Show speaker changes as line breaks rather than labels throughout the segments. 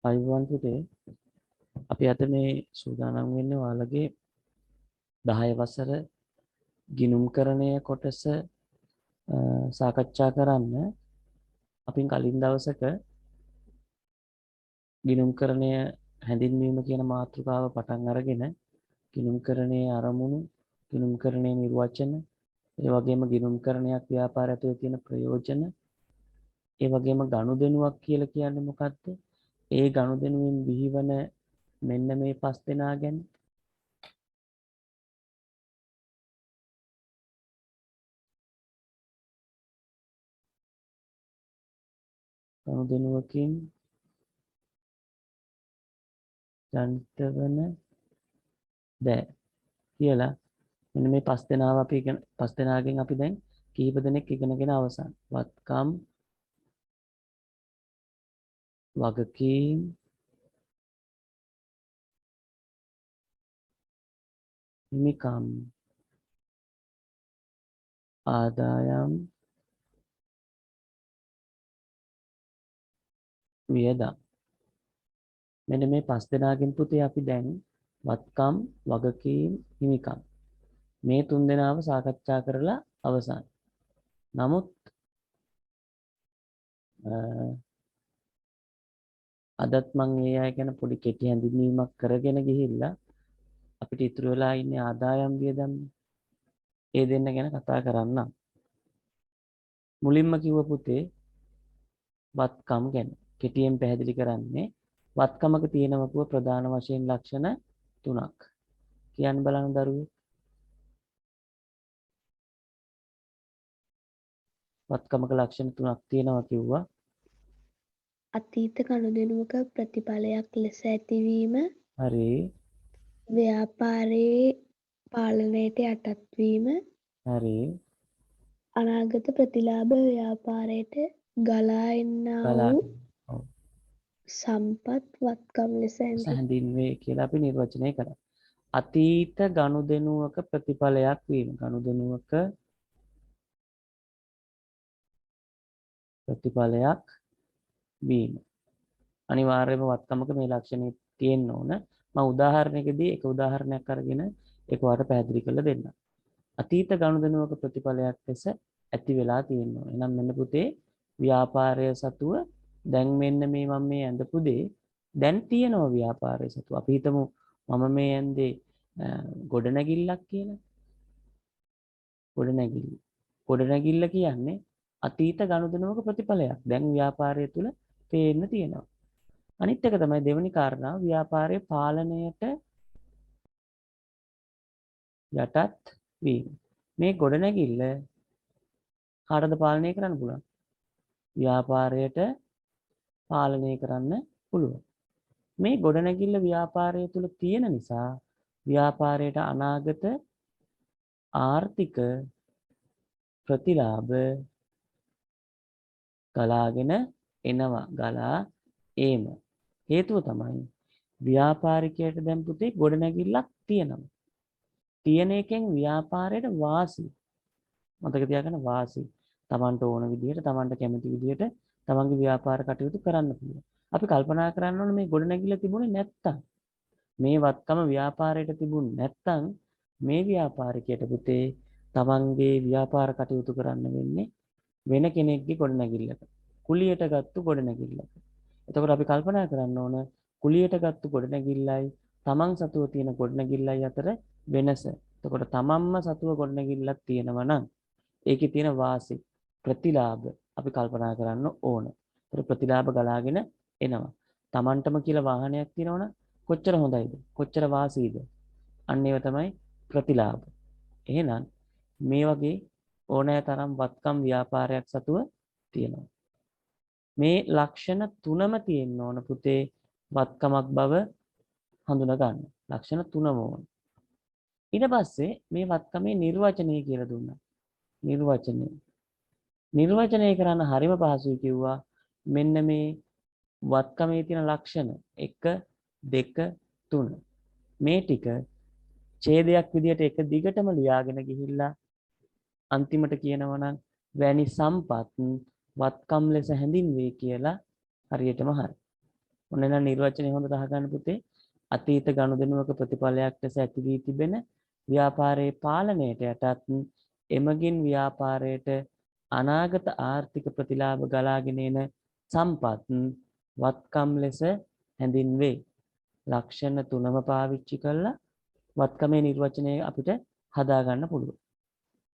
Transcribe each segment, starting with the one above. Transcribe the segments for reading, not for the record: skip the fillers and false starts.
Ivan පුතේ අපි අද මේ සූදානම් වෙන්නේ ඔයාලගේ 10 වසර ගිණුම්කරණය කොටස සාකච්ඡා කරන්න. අපි කලින් දවසක ගිණුම්කරණය හැඳින්වීම කියන මාතෘකාව පටන් අරගෙන ගිණුම්කරණයේ අරමුණු, ගිණුම්කරණයේ නිර්වචන, ඒ වගේම ගිණුම්කරණයක් ව්‍යාපාරය ඇතුළේ තියෙන ප්‍රයෝජන, ඒ වගේම ගනුදෙනුවක් කියලා කියන්නේ මොකක්ද? ඒ ගනුදෙනුවෙන් විහිවන මෙන්න මේ පස් දෙනා ගැන ගනුදෙනුවකින් ජනිත වන දෑ කියලා මෙන්න මේ පස් දෙනාව අපි පස් දෙනාගෙන් අපි දැන් කීප දෙනෙක් ඉගෙනගෙන අවසන්. වත්කම්, වගකීම්, හිමිකම්, ආදායම්, වියදම්. මෙන්න මේ පස් දෙනාගෙන් පුතේ අපි දැන් වත්කම්, වගකීම්, හිමිකම් මේ තුන් දෙනාව සාකච්ඡා කරලා අවසන්. නමුත් අදත් මම ඒ අය ගැන පොඩි කෙටි හැඳින්වීමක් කරගෙන ගිහිල්ලා අපිට ඉතුරු වෙලා ඉන්නේ ආදායම් වියදම්. ඒ දෙන්න ගැන කතා කරන්නම්. මුලින්ම කිව්ව පුතේ වත්කම් ගැන කෙටියෙන් පැහැදිලි කරන්නේ වත්කමක තියෙනම පුව ප්‍රධාන වශයෙන් ලක්ෂණ තුනක්. කියන්න බලන්න දරුවෝ. වත්කමක ලක්ෂණ තුනක් තියෙනවා කිව්වා.
අතීත ගනුදෙනුවක ප්‍රතිඵලයක් ලෙස ඇතිවීම,
හරි.
ව්‍යාපාරයේ පාලනයට යටත්වීම,
හරි.
අනාගත ප්‍රතිලාභ ව්‍යාපාරයට ගලා එන්නා වූ
ඔව්.
සම්පත් වත්කම් ලෙස
හැඳින්වේ කියලා අපි නිර්වචනය කරා. අතීත ගනුදෙනුවක ප්‍රතිඵලයක් වීම. ගනුදෙනුවක ප්‍රතිඵලයක් වීම. අනිවාර්යයෙන්ම වත්කමක මේ ලක්ෂණේ තියෙන්න ඕන. මම උදාහරණයකදී එක උදාහරණයක් අරගෙන ඒක ඔයාලට පැහැදිලි කරලා දෙන්නම්. අතීත ගනුදෙනුවක ප්‍රතිඵලයක් ලෙස ඇති වෙලා තියෙනවා. එහෙනම් මෙන්න පුතේ ව්‍යාපාරය සතුව දැන් මෙන්න මේ මම මේ ඇඳපු දේ දැන් තියෙනවා ව්‍යාපාරය සතුව. අපි හිතමු මම මේ ඇඳේ ගොඩනැගිල්ලක් කියලා. ගොඩනැගිල්ල කියන්නේ අතීත ගනුදෙනුවක ප්‍රතිඵලයක්. දැන් ව්‍යාපාරය තුල පේන්න තියෙනවා. අනිත් එක තමයි දෙවෙනි කාරණාව ව්‍යාපාරයේ පාලනයට යටත් වීම. මේ ගොඩනැගිල්ල කාටද පාලනය කරන්න පුළුවන්? ව්‍යාපාරයට පාලනය කරන්න පුළුවන්. මේ ගොඩනැගිල්ල ව්‍යාපාරය තුල තියෙන නිසා ව්‍යාපාරයට අනාගත ආර්ථික ප්‍රතිලාභ ගලාගෙන එනවා. ගලා ඒම. හේතුව තමයි ව්‍යාපාරිකයට දැන් පුතේ ගොඩනැගිල්ලක් තියෙනවා. තියෙන එකෙන් ව්‍යාපාරයට වාසි. මතක තියාගන්න වාසි. Tamanට ඕන විදිහට, Tamanට කැමති විදිහට තමන්ගේ ව්‍යාපාර කටයුතු කරන්න පුළුවන්. අපි කල්පනා කරන්න ඕනේ මේ ගොඩනැගිල්ල තිබුණේ නැත්තම්, මේ වත්කම ව්‍යාපාරයට තිබුණ නැත්තම් මේ ව්‍යාපාරිකයට පුතේ තමන්ගේ ව්‍යාපාර කටයුතු කරන්න වෙන්නේ වෙන කෙනෙක්ගේ ගොඩනැගිල්ලක. කුලියට ගත්තු ගොඩනැගිල්ලක. එතකොට අපි කල්පනා කරන්න ඕන කුලියට ගත්තු ගොඩනැගිල්ලයි තමන් සතුව තියෙන ගොඩනැගිල්ලයි අතර වෙනස. එතකොට තමන්ම සතුව ගොඩනැගිල්ලක් තියෙනවා නම් ඒකේ තියෙන වාසි ප්‍රතිලාභ අපි කල්පනා කරන්න ඕන. ඒතර ප්‍රතිලාභ ගලාගෙන එනවා. තමන්ටම කියලා වාහනයක් තියෙනවනම් කොච්චර හොඳයිද? කොච්චර වාසීද? අන්න ඒව තමයි ප්‍රතිලාභ. එහෙනම් මේ වගේ ඕනෑ තරම් වත්කම් ව්‍යාපාරයක් සතුව තියෙනවා. මේ ලක්ෂණ තුනම තියෙන්න ඕන පුතේ වත්කමක් බව හඳුනා ගන්න. ලක්ෂණ තුනම ඕන. ඊට පස්සේ මේ වත්කමේ නිර්වචනය කියලා දුන්නා. නිර්වචනය කරන්න හරිම පහසුයි කිව්වා. මෙන්න මේ වත්කමේ තියෙන ලක්ෂණ 1 2 3 මේ ටික ඡේදයක් විදියට එක දිගටම ලියාගෙන ගිහිල්ලා අන්තිමට කියනවා නම් වැනි සම්පත් වත්කම් ලෙස හැඳින්වේ කියලා හරියටම හරි. ඔන්න නම් නිර්වචනය හොඳට අහගන්න පුතේ. අතීත ගනුදෙනුවක ප්‍රතිඵලයක් ලෙස ඇති වී තිබෙන ව්‍යාපාරයේ පාලනයට යටත් එමගින් ව්‍යාපාරයට අනාගත ආර්ථික ප්‍රතිලාභ ගලාගෙන එන සම්පත් වත්කම් ලෙස හැඳින්වේ. ලක්ෂණ තුනම පාවිච්චි කරලා වත්කමේ නිර්වචනය අපිට හදාගන්න පුළුවන්.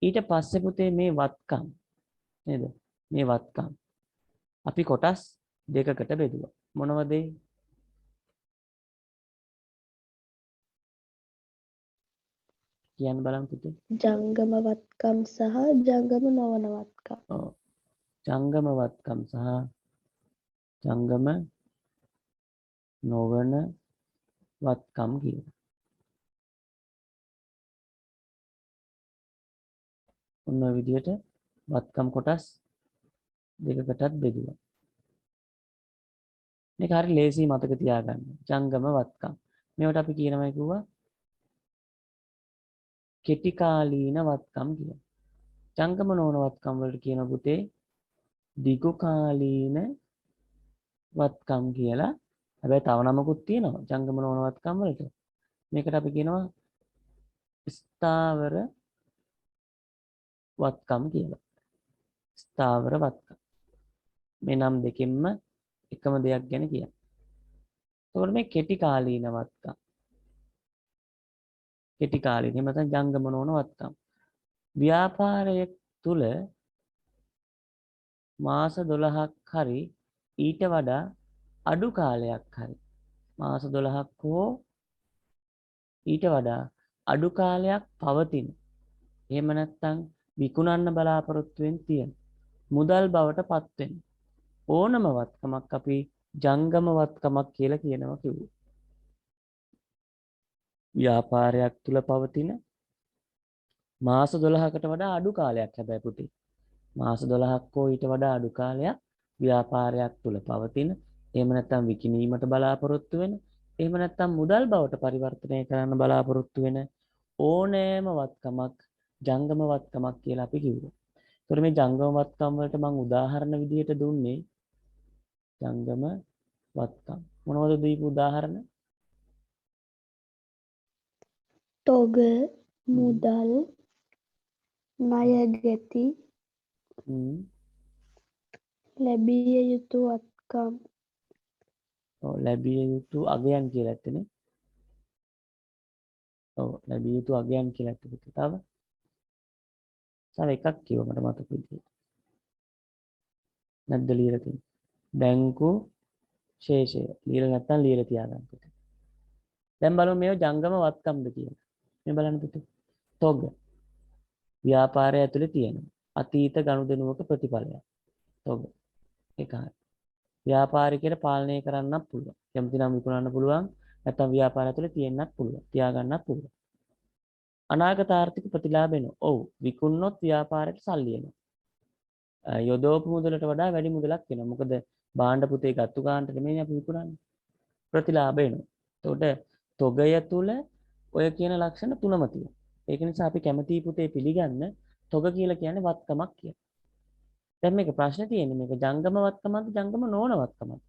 ඊට පස්සේ පුතේ මේ වත්කම් නේද? මේ වත්කම් අපි කොටස් දෙකකට බෙදුවා. මොනවද ඒ? කියන්න බලන්න පුතේ.
ජංගම වත්කම් සහ ජංගම නොවන වත්කම්.
ඔව්. ජංගම වත්කම් සහ ජංගම නොවන වත්කම් කියලා. ඔන්න ඔය විදිහට වත්කම් කොටස් දෙකකටත් බෙදුවා. මේක හරි ලේසි මතක තියාගන්න. ජංගම වත්කම්. මේවට අපි කියනවා කිව්වා කෙටි කාලීන වත්කම් කියලා. ජංගම නොවන වත්කම් වලට කියන පුතේ දිගු කාලීන වත්කම් කියලා. හැබැයි තව නමකුත් තියෙනවා ජංගම නොවන වත්කම් වලට. මේකට අපි කියනවා ස්ථාවර වත්කම් කියලා. ස්ථාවර වත්කම්. මේ නම් දෙකෙන්ම එකම දෙයක් ගැන කියන්න. එතකොට මේ කෙටි කාලීන වත්කම්. කෙටි කාලීන එහෙම නැත්නම් ජංගම නොවන වත්කම්. ව්‍යාපාරය තුල මාස 12ක් හරි ඊට වඩා අඩු කාලයක් හරි මාස 12ක් හෝ ඊට වඩා අඩු කාලයක් පවතින. එහෙම නැත්නම් විකුණන්න බලාපොරොත්තු වෙන තියෙන මුදල් බවට පත් වෙන ඕනම වත්කමක් අපි ජංගම වත්කමක් කියලා කියනවා කිව්වා. ව්‍යාපාරයක් තුල පවතින මාස 12කට වඩා අඩු කාලයක් හැබැයි පුතේ. මාස 12ක් හෝ ඊට වඩා අඩු කාලයක් ව්‍යාපාරයක් තුල පවතින. එහෙම නැත්නම් විකිණීමට බලාපොරොත්තු වෙන. එහෙම නැත්නම් මුදල් බවට පරිවර්තනය කරන්න බලාපොරොත්තු වෙන ඕනෑම වත්කමක් ජංගම වත්කමක් කියලා අපි කිව්වා. ඒතකොට මේ ජංගම වත්කම් වලට මම උදාහරණ විදිහට දුන්නේ ජංගම වත්කම්. මොනවද දීපු උදාහරණ?
තොග, මුදල්, ණය ගැති, ලැබිය යුතු වත්කම්.
ඔව් ලැබිය යුතු අගයන් කියලා ඇත්තනේ. ඔව් ලැබිය යුතු අගයන් කියලා ඇත්තේ. තව එකක් කිව්ව මට මතක විදියට. නැද්ද ලියලා තියෙන්නේ? බැංකු ශේෂය. ලියලා නැත්නම් ලියලා තියාගන්න පුතේ. දැන් බලමු මේව ජංගම වත්කම්ද කියලා. මේ බලන්න පුතේ. තොග ව්‍යාපාරය ඇතුලේ තියෙන අතීත ගනුදෙනුවක ප්‍රතිඵලයක්. තොග. ඒකයි. ව්‍යාපාරිකයට පාලනය කරන්නත් පුළුවන්. කැමති නම් විකුණන්න පුළුවන්. නැත්නම් ව්‍යාපාරය ඇතුලේ තියෙන්නත් පුළුවන්. තියාගන්නත් පුළුවන්. අනාගත ආර්ථික ප්‍රතිලාභ එනවා. ඔව් විකුණනොත් ව්‍යාපාරයට සල්ලි එනවා. යොදවපු මුදලට වඩා වැඩි මුදලක් එනවා. මොකද භාණ්ඩ පුතේ ගත්තු ගන්නට නෙමෙයි අපි විකුණන්නේ. ප්‍රතිලාභ එනවා. එතකොට තොගය තුල ඔය කියන ලක්ෂණ තුනම තියෙනවා. ඒක නිසා අපි කැමති පුතේ පිළිගන්න තොග කියලා කියන්නේ වත්කමක් කියලා. දැන් මේක ප්‍රශ්නේ තියෙන්නේ මේක ජංගම වත්කමක්ද ජංගම නොවන වත්කමක්ද?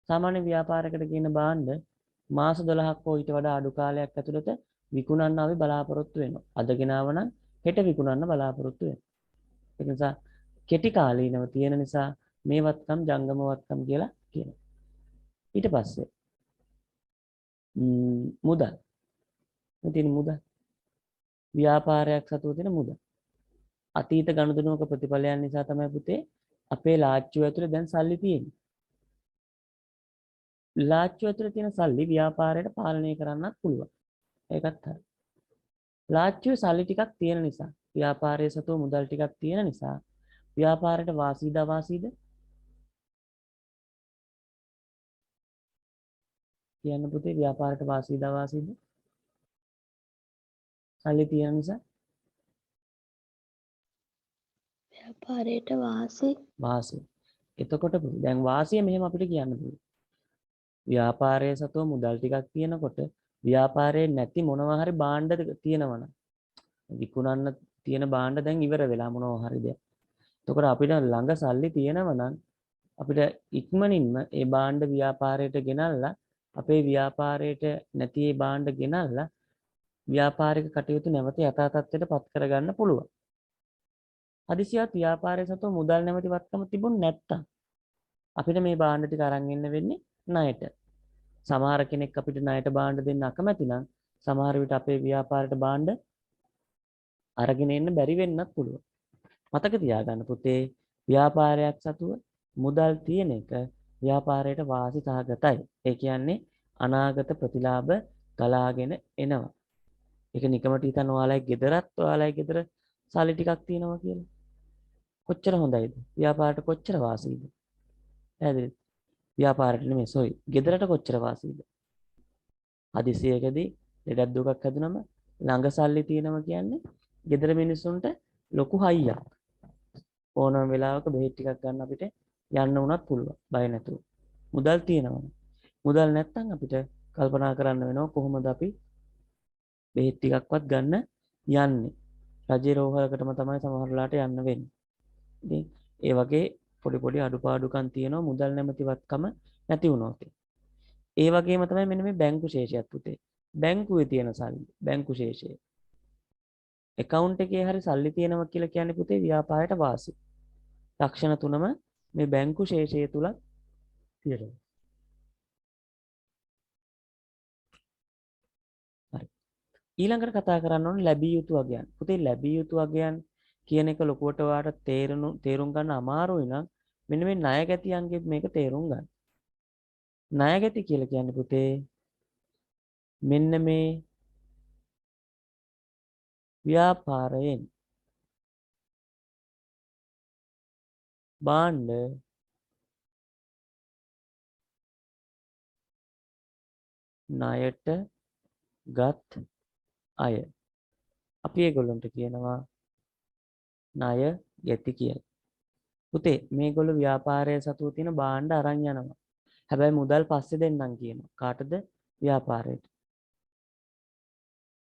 සාමාන්‍ය ව්‍යාපාරයකට කියන භාණ්ඩ මාස 12ක් හෝ ඊට වඩා අඩු කාලයක් ඇතුළත විකුණන්න අපි බලාපොරොත්තු වෙනවා. අද ගෙනාව නම් හෙට විකුණන්න බලාපොරොත්තු වෙනවා. ඒ නිසා කෙටි කාලීනව තියෙන නිසා මේ වත්කම් ජංගම වත්කම් කියලා කියනවා. ඊට පස්සේ මුදල්. මේ තියෙන මුදල්. ව්‍යාපාරයක් සතුව තියෙන මුදල්. අතීත ගනුදෙනුවක ප්‍රතිඵලයන් නිසා තමයි පුතේ අපේ ලාච්චුව ඇතුලේ දැන් සල්ලි තියෙන්නේ. ලාච්චුව ඇතුලේ තියෙන සල්ලි ව්‍යාපාරයට පාලනය කරන්නත් පුළුවන්. ඒකත් හරි. ලාච්චුවේ සල්ලි ටිකක් තියෙන නිසා ව්‍යාපාරයේ සතුව මුදල් ටිකක් තියෙන නිසා ව්‍යාපාරයට වාසීද අවාසීද කියන්න පුතේ ව්‍යාපාරයට වාසීද අවාසීද සල්ලි තියෙන නිසා
ව්‍යාපාරයට වාසි.
වාසිය. එතකොට දැන් වාසිය මෙහෙම අපිට කියන්න පුළුවන්. ව්‍යාපාරයේ සතුව මුදල් ටිකක් තියෙනකොට ව්‍යාපාරයේ නැති මොනවා හරි භාණ්ඩ තියෙනවනම් විකුණන්න තියෙන භාණ්ඩ දැන් ඉවර වෙලා මොනවා හරි දෙයක්. එතකොට අපිට ළඟ සල්ලි තියෙනවනම් අපිට ඉක්මනින්ම ඒ භාණ්ඩ ව්‍යාපාරයට ගෙනල්ලා අපේ ව්‍යාපාරයට නැති ඒ භාණ්ඩ ගෙනල්ලා ව්‍යාපාරික කටයුතු නැවත යථා තත්ත්වයට පත් කරගන්න පුළුවන්. හදිසියවත් ව්‍යාපාරය සතුව මුදල් නැමැති වත්කම තිබුණ නැත්තම් අපිට මේ භාණ්ඩ ටික අරන් එන්න වෙන්නේ ණයට. සමහර කෙනෙක් අපිට ණයට භාණ්ඩ දෙන්න අකමැති නම් සමහර විට අපේ ව්‍යාපාරයට භාණ්ඩ අරගෙන එන්න බැරි වෙන්නත් පුළුවන්. මතක තියාගන්න පුතේ ව්‍යාපාරයක් සතුව මුදල් තියෙන එක ව්‍යාපාරයට වාසි සහගතයි. ඒ කියන්නේ අනාගත ප්‍රතිලාභ ගලාගෙන එනවා. ඒක නිකමට හිතන්න ඔයාලගේ ගෙදරත් ඔයාලගේ ගෙදර සල්ලි ටිකක් තියෙනවා කියලා. කොච්චර හොඳයිද? ව්‍යාපාරයට කොච්චර වාසීද? පැහැදිලිද? ව්‍යාපාරයට නෙමෙයි සෝරි. ගෙදරට කොච්චර වාසීද? හදිසියකදී ලෙඩක් දුකක් හැදුනම ළඟ සල්ලි තියෙනවා කියන්නේ ගෙදර මිනිස්සුන්ට ලොකු හයියක්. ඕනම වෙලාවක බෙහෙත් ටිකක් ගන්න අපිට යන්න උනත් පුළුවන්. බය නැතුව. මුදල් තියෙනවා. මුදල් නැත්නම් අපිට කල්පනා කරන්න වෙනවා කොහොමද අපි බෙහෙත් ටිකක්වත් ගන්න යන්නේ. රජේ රෝහලකටම තමයි සමහර වෙලාවට යන්න වෙන්නේ. ඉතින් ඒ වගේ පොඩි පොඩි අඩුපාඩුකම් තියෙනවා මුදල් නැමැති වත්කම නැති වුණොත්. ඒ වගේම තමයි මෙන්න මේ බැංකු ශේෂයත් පුතේ. බැංකුවේ තියෙන සල්ලි, බැංකු ශේෂය. account එකේ හරි සල්ලි තියෙනවා කියලා කියන්නේ පුතේ ව්‍යාපාරයට වාසි. ලක්ෂණ තුනම මේ බැංකු ශේෂය තුල තියෙනවා. හරි. ඊළඟට කතා කරන්න ඕනේ ලැබිය යුතු අගයන්. පුතේ ලැබිය යුතු අගයන් කියන එක ලොකුවට ඔයාලට තේරුම් ගන්න අමාරුයි නම් මෙන්න මේ ණයගැතියන්ගේ මේක තේරුම් ගන්න. ණයගැති කියලා කියන්නේ පුතේ මෙන්න මේ ව්‍යාපාරයෙන් භාණ්ඩ ණයට ගත් අය. අපි ඒගොල්ලන්ට කියනවා ණය ගැති කියලා. පුතේ මේගොල්ලෝ ව්‍යාපාරය සතුව තියෙන භාණ්ඩ අරන් යනවා. හැබැයි මුදල් පස්සේ දෙන්නම් කියනවා. කාටද? ව්‍යාපාරයට.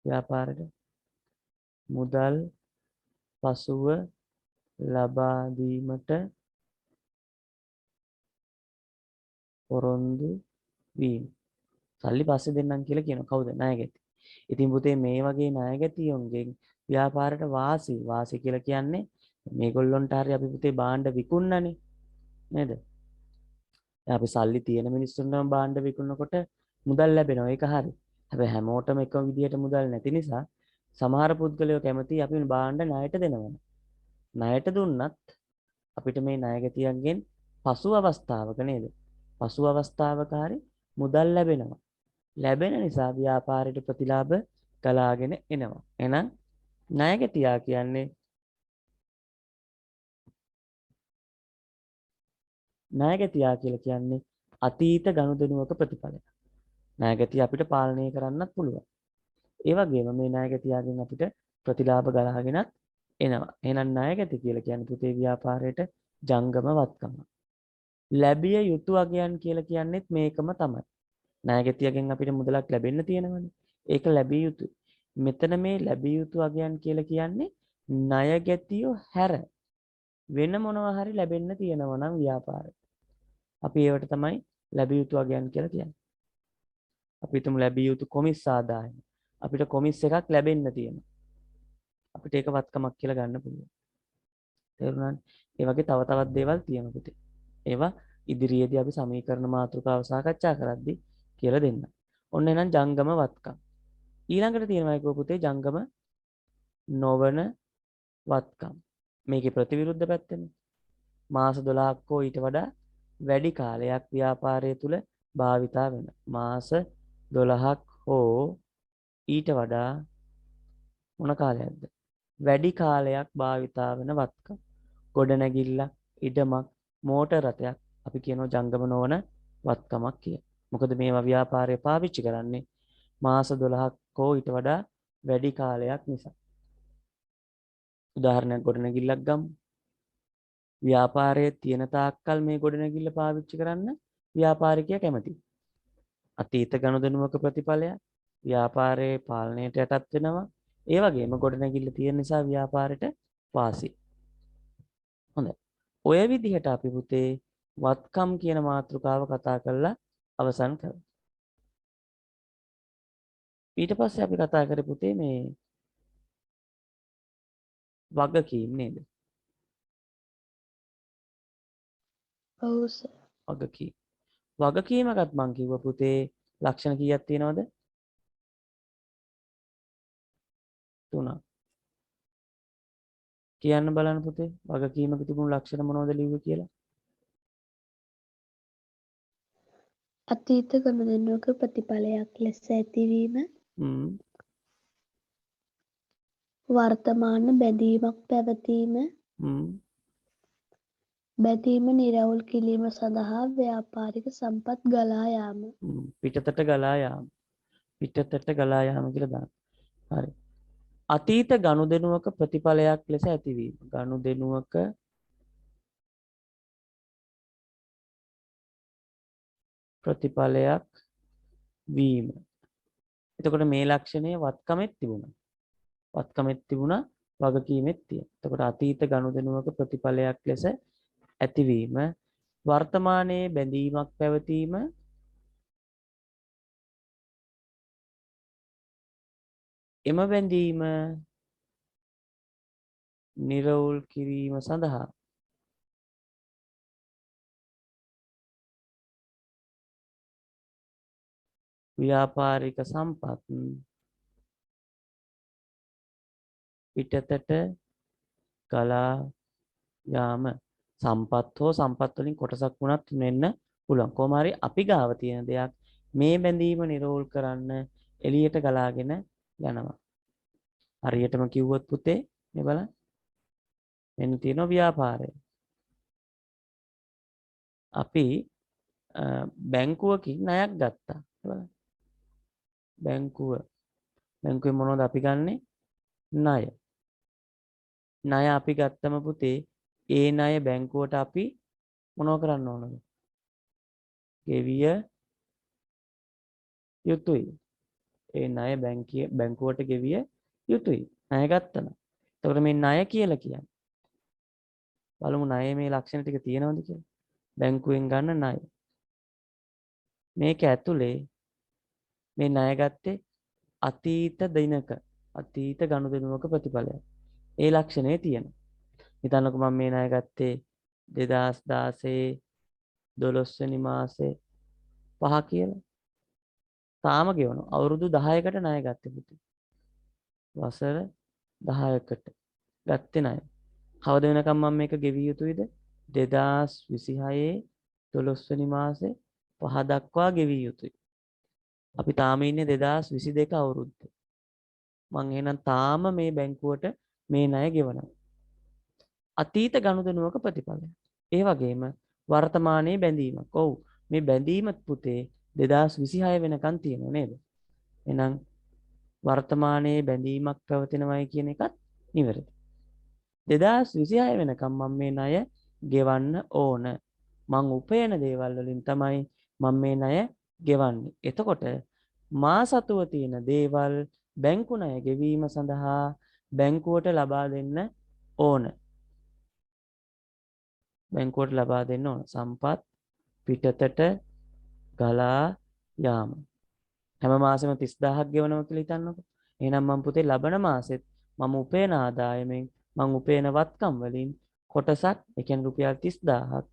ව්‍යාපාරයට මුදල් පසුව ලබා දීමට පොරොන්දු වීම. සල්ලි පස්සේ දෙන්නම් කියලා කියනවා. කවුද? ණයගැති. ඉතින් පුතේ මේ වගේ ණයගැතියොන්ගෙන් ව්‍යාපාරයට වාසි කියලා කියන්නේ මේගොල්ලොන්ට හරි අපි පුතේ භාණ්ඩ විකුණනනේ නේද? අපි සල්ලි තියෙන මිනිස්සුන්ටම භාණ්ඩ විකුණනකොට මුදල් ලැබෙනවා. ඒක හරි. හැබැයි හැමෝටම එකම විදියට මුදල් නැති නිසා සමහර පුද්ගලයෝ කැමති අපි භාණ්ඩ ණයට දෙනවා. ණයට දුන්නත් අපිට මේ ණයගැතියන්ගෙන් පසු අවස්ථාවක නේද? පසු අවස්ථාවක හරි මුදල් ලැබෙනවා. ලැබෙන නිසා ව්‍යාපාරයට ප්‍රතිලාභ ගලාගෙන එනවා. එහෙනම් ණයගැතියා කියන්නේ ණයගැතියා කියලා කියන්නේ අතීත ගනුදෙනුවක ප්‍රතිඵලය. ණයගැතිය අපිට පාලනය කරන්නත් පුළුවන්. ඒ වගේම මේ ණයගැතියාගෙන් අපිට ප්‍රතිලාභ ගලාගෙනත් එනවා. එහෙනම් ණයගැති කියලා කියන්නේ පුතේ ව්‍යාපාරයට ජංගම වත්කම. ලැබිය යුතු අගයන් කියලා කියන්නේත් මේකම තමයි. ණයගැතියගෙන් අපිට මුදලක් ලැබෙන්න තියෙනවනේ. ඒක ලැබිය යුතුයි. මෙතන මේ ලැබිය යුතු අගයන් කියලා කියන්නේ ණයගැතියෝ හැර වෙන මොනවා හරි ලැබෙන්න තියෙනවා නම් ව්‍යාපාරයට. අපි ඒවට තමයි ලැබිය යුතු අගයන් කියලා කියන්නේ. අපි හිතමු ලැබිය යුතු කොමිස් ආදායම. අපිට කොමිස් එකක් ලැබෙන්න තියෙනවා. අපිට ඒක වත්කමක් කියලා ගන්න පුළුවන්. තේරුණානේ? ඒ වගේ තව තවත් දේවල් තියෙනවා පුතේ. ඒවා ඉදිරියේදී අපි සමීකරණ මාතෘකාව සාකච්ඡා කරද්දී කියලා දෙන්න. ඔන්න එහෙනම් ජංගම වත්කම්. ඊළඟට තියෙනවා ඒක පුතේ ජංගම නොවන වත්කම්. මේකේ ප්‍රතිවිරුද්ධ පැත්තනේ. මාස 12ක් හෝ ඊට වඩා වැඩි කාලයක් ව්‍යාපාරය තුල භාවිතා වෙන. මාස 12ක් හෝ ඊට වඩා මොන කාලයක්ද? වැඩි කාලයක් භාවිතා වෙන වත්කම්. ගොඩනැගිල්ල, ඉඩමක්, මෝටර රථයක් අපි කියනවා ජංගම නොවන වත්කමක් කියලා. මොකද මේවා ව්‍යාපාරය පාවිච්චි කරන්නේ මාස 12ක් හෝ ඊට වඩා වැඩි කාලයක් නිසා. උදාහරණයක් ගොඩනැගිල්ලක් ගමු. ව්‍යාපාරයේ තියෙන තාක්කල් මේ ගොඩනැගිල්ල පාවිච්චි කරන්න ව්‍යාපාරිකයා කැමතියි. අතීත ගනුදෙනුවක ප්‍රතිඵලයක් ව්‍යාපාරයේ පාලනයට යටත් වෙනවා. ඒ වගේම ගොඩනැගිල්ල තියෙන නිසා ව්‍යාපාරයට වාසි. හොඳයි. ඔය විදිහට අපි පුතේ වත්කම් කියන මාතෘකාව කතා කරලා අවසන් කරමු. ඊට පස්සේ අපි කතා කරේ පුතේ මේ වගකීම් නේද?
ඔව් සර්.
වගකීම්. වගකීමකත් මං කිව්වා පුතේ ලක්ෂණ කීයක් තියෙනවද? 3ක්. කියන්න බලන්න පුතේ වගකීමක තිබුණු ලක්ෂණ මොනවද ලිව්වේ කියලා?
අතීත ගනුදෙනුවක ප්‍රතිඵලයක් ලෙස ඇතිවීම,
හ්ම්.
වර්තමාන බැඳීමක් පැවතීම,
හ්ම්.
බැඳීම නිරවුල් කිරීම සඳහා ව්‍යාපාරික සම්පත් ගලා යාම.
පිටතට ගලා යාම. පිටතට ගලා යාම කියලා දාන්න. හරි. අතීත ගනුදෙනුවක ප්‍රතිඵලයක් ලෙස ඇතිවීම. ගනුදෙනුවක ප්‍රතිඵලයක් වීම. එතකොට මේ ලක්ෂණය වත්කමෙත් තිබුණා. වත්කමෙත් තිබුණා වගකීමෙත් තියෙනවා. එතකොට අතීත ගනුදෙනුවක ප්‍රතිඵලයක් ලෙස ඇතිවීම, වර්තමානයේ බැඳීමක් පැවතීම, එම බැඳීම නිරවුල් කිරීම සඳහා ව්‍යාපාරික සම්පත් පිටතට ගලා යාම. සම්පත් හෝ සම්පත් වලින් කොටසක් වුණත් වෙන්න පුළුවන්. කොහොම හරි අපි ගාව තියෙන දෙයක් මේ බැඳීම නිරෝල් කරන්න එළියට ගලාගෙන යනවා. හරියටම කිව්වොත් පුතේ මේ බලන්න. මෙන්න තියෙනවා ව්‍යාපාරය. අපි බැංකුවකින් ණයක් ගත්තා. බලන්න. බැංකුවේ මොනවද අපි ගන්නෙ? ණය. ණය අපි ගත්තම පුතේ ඒ ණය බැංකුවට අපි මොනව කරන්න ඕනද? ගෙවිය යුතුයි. ඒ ණය බැංකුවට ගෙවිය යුතුයි. ණය ගත්තම. එතකොට මේ ණය කියලා කියන්නේ බලමු ණය මේ ලක්ෂණ ටික තියෙනවද කියලා. බැංකුවෙන් ගන්න ණය. මේක ඇතුලේ මේ ණය ගත්තේ අතීත දිනක අතීත ගනුදෙනුවක ප්‍රතිඵලයක්. ඒ ලක්ෂණේ තියෙනවා. හිතන්නකෝ මම මේ ණය ගත්තේ 2016 12 වෙනි මාසේ 5 කියලා. තාම ගෙවනවා. අවුරුදු 10කට ණය ගත්තේ පුතේ. වසර 10කට ගත්තේ ණය. කවද වෙනකම් මම මේක ගෙවිය යුතුයිද? 2026 12 වෙනි මාසේ 5 දක්වා ගෙවිය යුතුයි. අපි තාම ඉන්නේ 2022 අවුරුද්දේ. මං එහෙනම් තාම මේ බැංකුවට මේ ණය ගෙවනවා. අතීත ගනුදෙනුවක ප්‍රතිඵලය. ඒ වගේම වර්තමානයේ බැඳීමක්. ඔව් මේ බැඳීම පුතේ 2026 වෙනකන් තියෙනව නේද? එහෙනම් වර්තමානයේ බැඳීමක් පැවතෙනවයි කියන එකත් නිවැරදි. 2026 වෙනකම් මම මේ ණය ගෙවන්න ඕන. මං උපයන දේවල් වලින් තමයි මම මේ ණය ගෙවන්නේ. එතකොට මා සතුව තියෙන දේවල් බැංකු ණය ගෙවීම සඳහා බැංකුවට ලබා දෙන්න ඕන. බැංකුවට ලබා දෙන්න ඕන. සම්පත් පිටතට ගලා යාම. හැම මාසෙම 30000ක් ගෙවනවා කියලා හිතන්නකෝ. එහෙනම් මම පුතේ ලබන මාසෙත් මම උපයන ආදායමෙන් මම උපයන වත්කම් වලින් කොටසක් ඒ කියන්නේ රුපියල් 30000ක්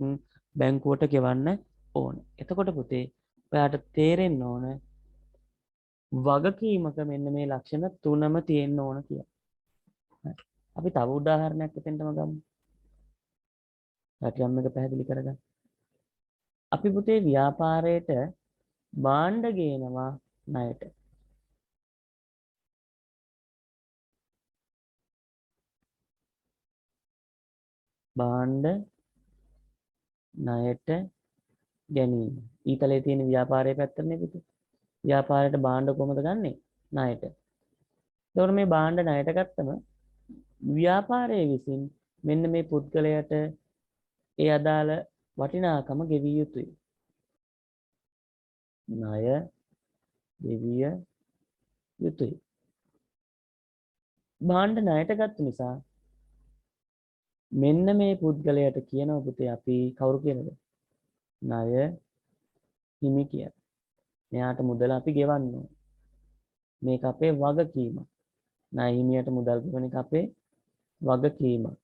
බැංකුවට ගෙවන්න ඕන. එතකොට පුතේ ඔයාට තේරෙන්න ඕන වගකීමක මෙන්න මේ ලක්ෂණ තුනම තියෙන්න ඕන කියලා. අපි තව උදාහරණයක් එතෙන්ටම ගමු. රැකියාව එක පැහැදිලි කරගන්න. අපි පුතේ ව්‍යාපාරයට භාණ්ඩ ගේනවා ණයට. භාණ්ඩ ණයට ගැනීම. ඊතලයේ තියෙන ව්‍යාපාරයේ පැත්තනේ පුතේ. ව්‍යාපාරයට භාණ්ඩ කොහොමද ගන්නෙ? ණයට. එතකොට මේ භාණ්ඩ ණයට ගත්තම ව්‍යාපාරයේ විසින් මෙන්න මේ පුද්ගලයාට ඒ අදාළ වටිනාකම ගෙවිය යුතුයි. ණය ගෙවිය යුතුයි. භාණ්ඩ ණයට ගත්ත නිසා මෙන්න මේ පුද්ගලයාට කියනවා පුතේ අපි කවුරු කියලාද? ණය හිමි කියලා. මෙයාට මුදල අපි ගෙවන්න ඕන. මේක අපේ වගකීමක්. ණය හිමියට මුදල් ගෙවන එක අපේ වගකීමක්.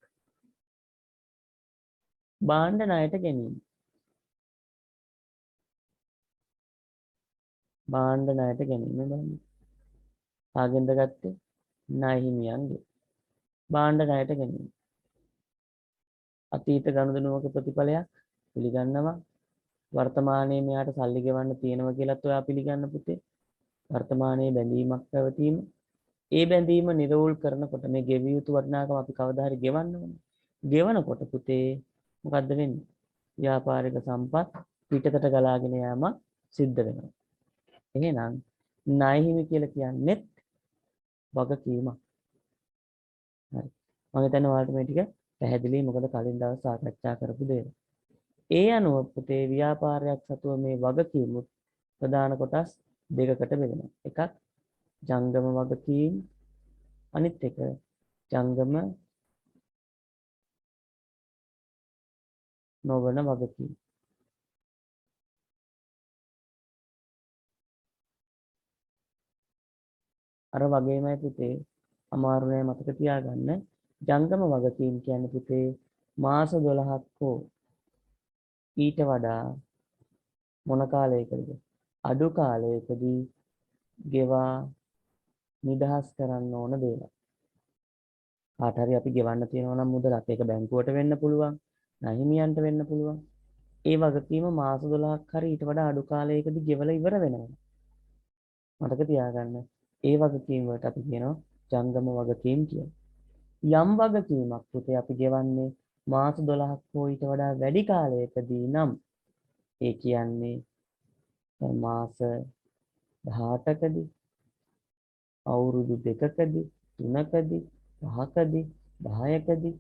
භාණ්ඩ ණයට ගැනීම. භාණ්ඩ ණයට ගැනීම බලන්න. කාගෙන්ද ගත්තේ? ණය හිමියන්ගේ. භාණ්ඩ ණයට ගැනීම. අතීත ගනුදෙනුවක ප්‍රතිඵලයක් පිළිගන්නවා. වර්තමානයේ මෙයාට සල්ලි ගෙවන්න තියෙනවා කියලාත් ඔයා පිළිගන්න පුතේ. වර්තමානයේ බැඳීමක් පැවතීම. ඒ බැඳීම නිරවුල් කරනකොට මේ ගෙවිය යුතු වටිනාකම අපි කවදා හරි ගෙවන්න ඕනේ. ගෙවනකොට පුතේ මොකද්ද වෙන්නේ? ව්‍යාපාරික සම්පත් පිටතට ගලාගෙන යාම සිද්ධ වෙනවා. එහෙනම් ණය හිමි කියලා කියන්නේ වගකීමක්. හරි. මම හිතන්නේ ඔයාලට මේ ටික පැහැදිලි මොකද කලින් දවස් සාකච්ඡා කරපු දේවල්. ඒ අනුව පුතේ ව්‍යාපාරයක් සතුව මේ වගකීම් ප්‍රධාන කොටස් දෙකකට බෙදෙනවා. එකක් ජංගම වගකීම් අනිත් එක ජංගම නොවන වගකීම්. අර වගේමයි පුතේ අමාරු නෑ මතක තියාගන්න. ජංගම වගකීම් කියන්නේ පුතේ මාස 12ක් හෝ ඊට වඩා මොන කාලයකද? අඩු කාලයකදී ගෙවා නිදහස් කරන්න ඕන දේවල්. කාට හරි අපි ගෙවන්න තියෙනවා නම් මුදලක් ඒක බැංකුවට වෙන්න පුළුවන්, නැහිමියන්ට වෙන්න පුළුවන්. ඒ වගකීම මාස 12ක් හරි ඊට වඩා අඩු කාලයකදී ගෙවලා ඉවර වෙනවා. මතක තියාගන්න. ඒ වගකීම් වලට අපි කියනවා ජංගම වගකීම් කියලා. යම් වගකීමක් පුතේ අපි ගෙවන්නේ මාස 12ක් හෝ ඊට වඩා වැඩි කාලයකදී නම් ඒ කියන්නේ මාස 18කදී අවුරුදු 2කදී 3කදී 5කදී 10කදී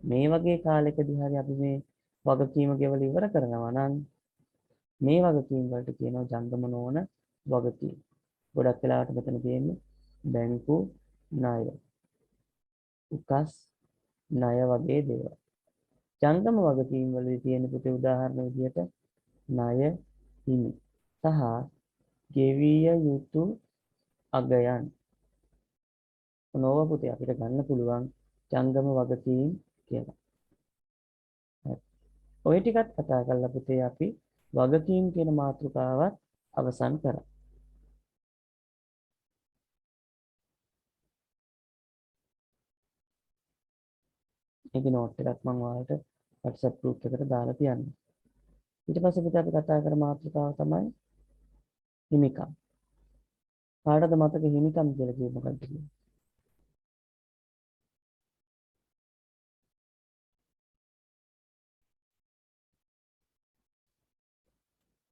මේ වගේ කාලයකදී හරි අපි මේ වගකීම ගෙවලා ඉවර කරනවා නම් මේ වගකීම් වලට කියනවා ජංගම නොවන වගකීම්. ගොඩක් වෙලාවට මෙතන තියෙන්නේ බැංකු ණය, උකස් ණය වගේ දේවල්. ජංගම වගකීම් වලදී තියෙන පුතේ උදාහරණ විදිහට ණය හිමි සහ ගෙවිය යුතු අගයන්. නොව පුතේ අපිට ගන්න පුළුවන් ජංගම වගකීම් කියලා. හරි. ඔය ටිකත් කතා කරලා පුතේ අපි වගකීම් කියන මාතෘකාවත් අවසන් කරා. මේකේ නෝට් එකක් මම ඔයාලට WhatsApp group එකට දාලා තියන්නම්. ඊට පස්සේ පුතේ අපි කතා කර මාතෘකාව තමයි හිමිකම්. කාටද මතක හිමිකම් කියලා කිව්ව මොකක්ද කියලා?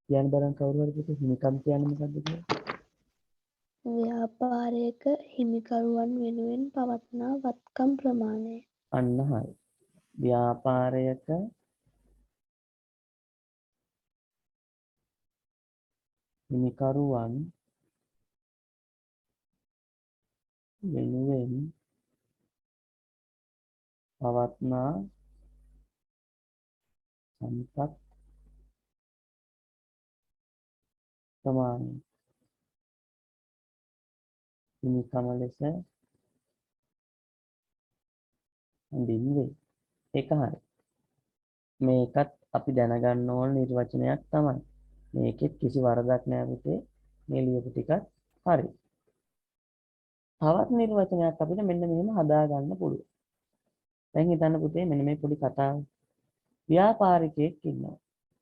කියන්න බලන්න කවුරු හරි පුතේ හිමිකම් කියන්නේ මොකක්ද කියලා?
ව්‍යාපාරයක හිමිකරුවන් වෙනුවෙන් පවත්නා වත්කම් ප්‍රමාණය.
අන්න හරි. ව්‍යාපාරයක හිමිකරුවන් වෙනුවෙන් පවත්නා සම්පත් ප්‍රමාණය හිමිකම ලෙස හඳුන්වේ. ඒක හරි. මේකත් අපි දැනගන්න ඕන නිර්වචනයක් තමයි. මේකෙත් කිසි වරදක් නෑ පුතේ. මේ ලියපු ටිකත් හරි. තවත් නිර්වචනයක් අපිට මෙන්න මෙහෙම හදා ගන්න පුළුවන්. දැන් හිතන්න පුතේ මෙන්න මේ පොඩි කතාව. ව්‍යාපාරිකයෙක් ඉන්නවා.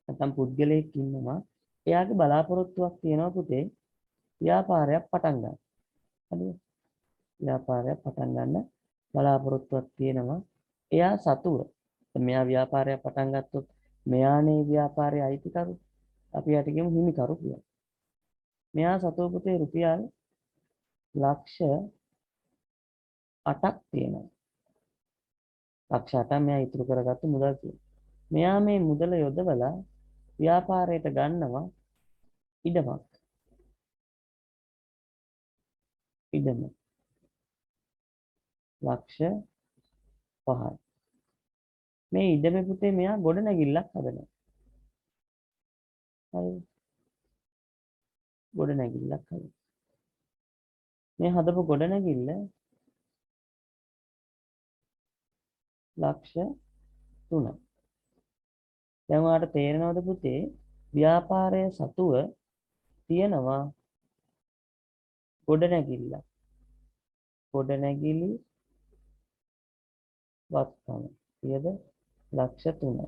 නැත්නම් පුද්ගලයෙක් ඉන්නවා. එයාගේ බලාපොරොත්තුවක් තියෙනවා පුතේ ව්‍යාපාරයක් පටන් ගන්න. හරිද? ව්‍යාපාරයක් පටන් ගන්න බලාපොරොත්තුවක් තියෙනවා. එයා සතුව. මෙයා ව්‍යාපාරයක් පටන් ගත්තොත් මෙයානේ ව්‍යාපාරයේ අයිතිකරු. අපි යට කියමු හිමිකරු කියලා. මෙයා සතුව පුතේ රුපියල් ලක්ෂ 8ක් තියෙනවා. ලක්ෂ 8ක් මෙයා ඉතුරු කරගත්තු මුදල් තියෙනවා. මෙයා මේ මුදල යොදවලා ව්‍යාපාරයට ගන්නවා ඉඩමක්. ඉඩම ලක්ෂ 5යි. මේ ඉඩමේ පුතේ මෙයා ගොඩනැගිල්ලක් හදනවා. හරි. ගොඩනැගිල්ලක් හරි. මේ හදපු ගොඩනැගිල්ල ලක්ෂ 3ක්. දැන් ඔයාලට තේරෙනවද පුතේ ව්‍යාපාරය සතුව තියෙනවා ගොඩනැගිල්ල. ගොඩනැගිලි වත්කම. කීයද? ලක්ෂ 3යි.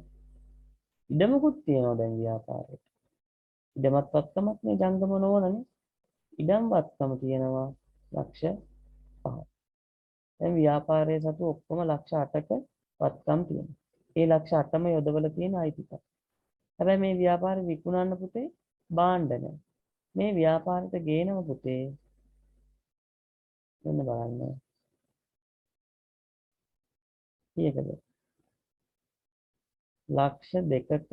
ඉඩමකුත් තියෙනවා දැන් ව්‍යාපාරයට. ඉඩමත් වත්කමක් නේ ජංගම නොවනනේ. ඉඩම් වත්කම තියෙනවා ලක්ෂ 5ක්. දැන් ව්‍යාපාරයේ සතු ඔක්කොම ලක්ෂ 8ක වත්කම් තියෙනවා. ඒ ලක්ෂ 8ම යොදවල තියෙන අයිතිකම්. හැබැයි මේ ව්‍යාපාරේ විකුණන්න පුතේ භාණ්ඩ නැහැ. මේ ව්‍යාපාරයට ගේනව පුතේ මෙන්න බලන්න. කීයකද? ලක්ෂ 2ක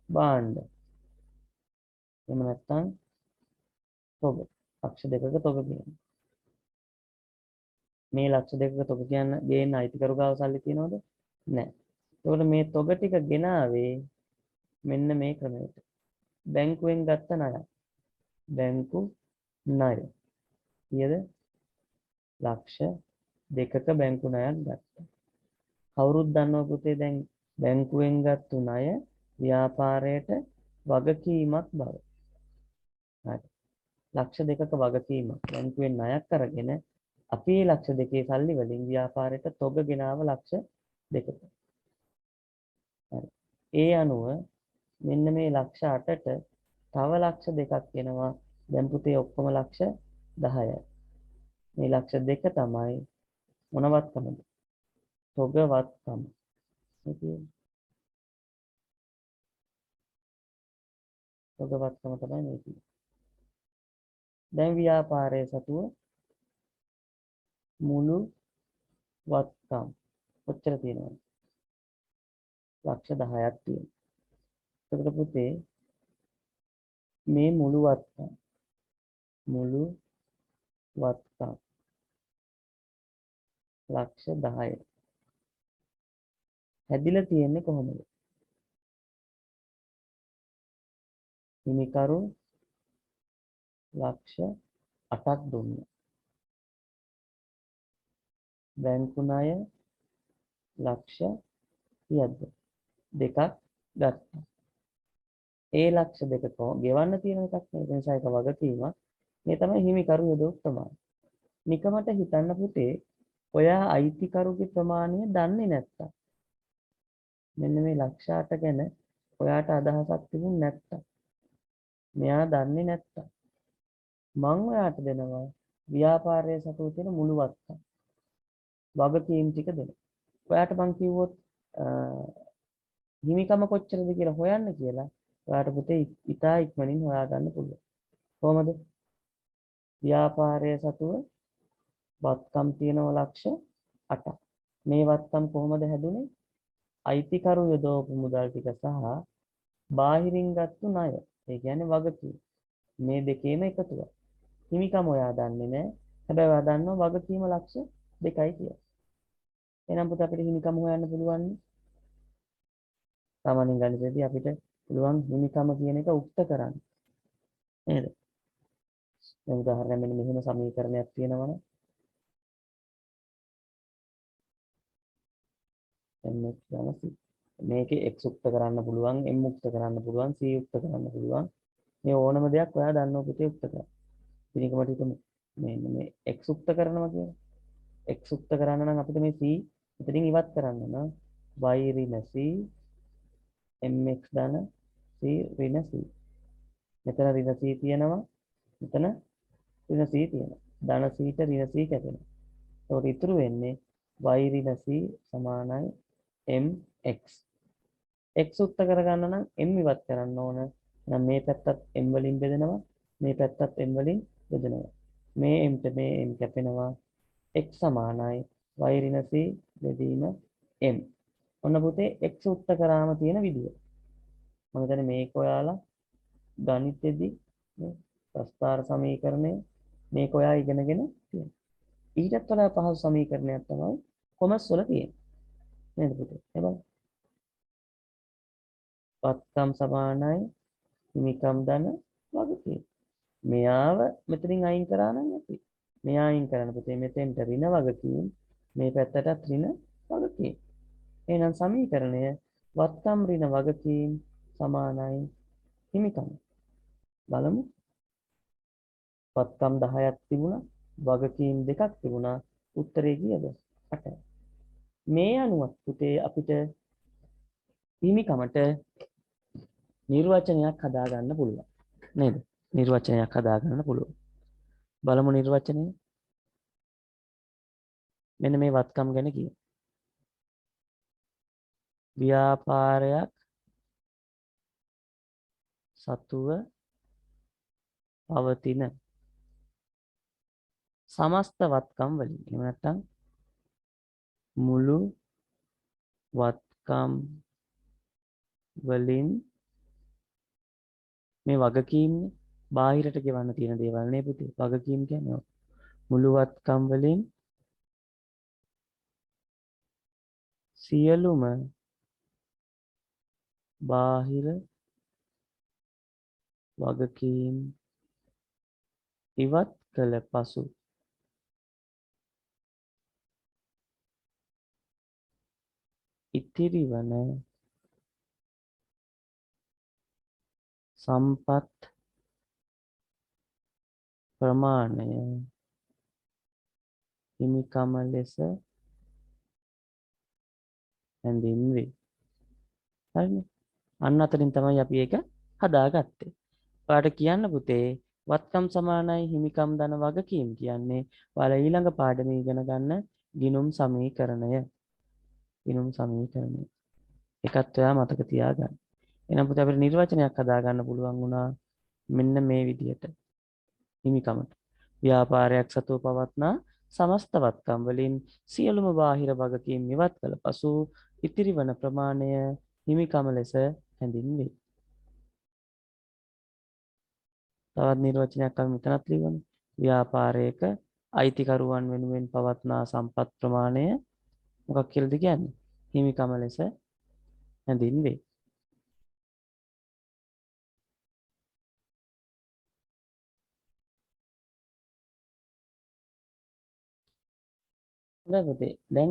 භාණ්ඩ. එහෙම නැත්නම් තොග. ලක්ෂ 2ක තොග කියන්නේ. මේ ලක්ෂ 2ක තොග කියන්න ගේන්න අයිතිකරු ගාව සල්ලි තියනවද? නැහැ. ඒකට මේ තොග ටික ගෙනාවේ මෙන්න මේ ක්‍රමයට. බැංකුවෙන් ගත්ත ණය. බැංකු ණය. කීයද? ලක්ෂ 2ක බැංකු ණයක් ගත්තා. කවුරුත් දන්නවා පුතේ දැන් බැංකුවෙන් ගත්තු ණය ව්‍යාපාරයට වගකීමක් බව. හරි. ලක්ෂ 2ක වගකීමක්. බැංකුවෙන් ණයක් අරගෙන අපි මේ ලක්ෂ 2කේ සල්ලි වලින් ව්‍යාපාරයට තොග ගෙනාව ලක්ෂ 2ක. හරි. ඒ අනුව මෙන්න මේ ලක්ෂ 8ට තව ලක්ෂ 2ක් එනවා. දැන් පුතේ ඔක්කොම ලක්ෂ 10යි. මේ ලක්ෂ 2 තමයි මොනවත්කමද? තොගවත්කම. තොගවත්කම තමයි මේ කියන්නේ. දැන් ව්‍යාපාරයේ සතුව මුළු වත්කම් කොච්චර තියෙනවද? ලක්ෂ 10ක් තියෙනවා. එතකොට පුතේ මේ මුළු වත්කම් ලක්ෂ 10. හැදිලා තියෙන්නේ කොහොමද? හිමිකරු ලක්ෂ 8ක් දුන්නා. බැංකු ණය ලක්ෂ කීයක්ද? 2ක් ගත්තා. ඒ ලක්ෂ 2 ගෙවන්න තියෙන එකක් නේ. ඒ නිසා ඒක වගකීමක්. මේ තමයි හිමිකරු යොදව ප්‍රමාණය. නිකමට හිතන්න පුතේ ඔයා අයිතිකරුගේ ප්‍රමාණය දන්නේ නැත්තම් මෙන්න මේ ලක්ෂ 8 ගැන ඔයාට අදහසක් තිබුණ නැත්තම් මෙයා දන්නේ නැත්තම් මම ඔයාට දෙනවා ව්‍යාපාරයේ සතුව තියෙන මුළු වත්කම් වගකීම් ටික දෙනවා. ඔයාට මං කිව්වොත් හිමිකම කොච්චරද කියලා හොයන්න කියලා ඔයාට පුතේ ඉතා ඉක්මනින් හොයාගන්න පුළුවන්. කොහොමද? ව්‍යාපාරයේ සතුව වත්කම් තියෙනවා ලක්ෂ 8ක්. මේ වත්කම් කොහොමද හැදුනේ? අයිතිකරු යොදවපු මුදල් ටික සහ බාහිරින් ගත්තු ණය. ඒ කියන්නේ වගකීම්. මේ දෙකේම එකතුවක්. හිමිකම ඔයා දන්නේ නැහැ. හැබැයි ඔයා දන්නවා වගකීම ලක්ෂ 2යි කියලා. එහෙනම් පුතේ අපිට හිමිකම හොයන්න පුළුවන්. සාමාන්‍ය ගණිතයේදී අපිට පුළුවන් හිමිකම කියන එක උක්ත කරන්න. නේද? දැන් උදාහරණයක් මෙන්න මෙහෙම සමීකරණයක් තියෙනවනේ. mx ගාන c. මේකේ x උක්ත කරන්න පුළුවන්, m උක්ත කරන්න පුළුවන්, c උක්ත කරන්න පුළුවන්. මේ ඕනම දෙයක් ඔයා දන්නව පුතේ උක්ත කරන්න. ඉතින්කමට හිතමු මේ x උක්ත කරනවා කියලා. x උක්ත කරන්න නම් අපිට මේ c ඉතින් ඉවත් කරන්න ඕන. y ඍණ c mx ධන c ඍණ c. මෙතන ඍණ c තියෙනවා. මෙතන ඍණ c තියෙනවා. ධන c ට ඍණ c කැපෙනවා. ඒකට ඉතුරු වෙන්නේ y ඍණ c සමානයි mx. x උත්ත කරගන්න නම් m ඉවත් කරන්න ඕන. එහෙනම් මේ පැත්තත් m වලින් බෙදෙනවා. මේ පැත්තත් m වලින් බෙදෙනවා. මේ m ට මේ m කැපෙනවා. x සමානයි y ඍණ c බෙදීම m. ඔන්න පුතේ x උත්ත කරාම තියෙන විදිය. මම හිතන්නේ මේක ඔයාලා ගණිතෙදී ප්‍රස්ථාර සමීකරණය මේක ඔයා ඉගෙනගෙන තියෙනවා. ඊටත් වඩා පහසු සමීකරණයක් තමයි කොමර්ස් වල තියෙන්නේ. නේද පුතේ? එහෙනම් වත්කම් සමානයි හිමිකම් දන වගකීම්. මෙයාව මෙතනින් අයින් කරා නම් අපි මෙයා අයින් කරන්න පුතේ මෙතෙන්ට ඍණ වගකීම් මේ පැත්තටත් ඍණ වගකීම්. එහෙනම් සමීකරණය වත්කම් ඍණ වගකීම් සමානයි හිමිකම්. බලමු. වත්කම් 10ක් තිබුණා වගකීම් 2ක් තිබුණා උත්තරේ කීයද 8යි. මේ අනුව පුතේ අපිට හිමිකමට නිර්වචනයක් හදා ගන්න පුළුවන් නේද? නිර්වචනයක් හදා ගන්න පුළුවන්. බලමු නිර්වචනය. මෙන්න මේ වත්කම් ගැන කියනවා. ව්‍යාපාරයක් සතුව පවතින සමස්ත වත්කම් වලින් එහෙම නැත්නම් මුළු වත්කම් වලින් මේ වගකීම්නේ බාහිරට ගෙවන්න තියෙන දේවල් නේ පුතේ. වගකීම් කියන්නේ මුළු වත්කම් වලින් සියලුම බාහිර වගකීම් ඉවත් කළ පසු ඉතිරි වන සම්පත් ප්‍රමාණය හිමිකම ලෙස හැඳින්වේ. හරිනේ. අන්න අතරින් තමයි අපි ඒක හදාගත්තේ. ඔයාලට කියන්න පුතේ වත්කම් සමානයි හිමිකම් දන වගකීම් කියන්නේ ඔයාලා ඊළඟ පාඩමේ ඉගෙන ගන්න ගිණුම් සමීකරණය. ගිණුම් සමීකරණය. ඒකත් ඔයා මතක තියාගන්න. එහෙනම් පුතේ අපිට නිර්වචනයක් හදා ගන්න පුළුවන් වුණා මෙන්න මේ විදිහට. හිමිකමට ව්‍යාපාරයක් සතුව පවත්නා සමස්ත වත්කම් වලින් සියලුම බාහිර වගකීම් ඉවත් කළ පසු ඉතිරි වන ප්‍රමාණය හිමිකම ලෙස හැඳින්වේ. තවත් නිර්වචනයක් අපි මෙතනත් ලියමු. ව්‍යාපාරයක අයිතිකරුවන් වෙනුවෙන් පවත්නා සම්පත් ප්‍රමාණය මොකක් කියලාද කියන්නේ? හිමිකම ලෙස හැඳින්වේ. හොඳයි. දැන්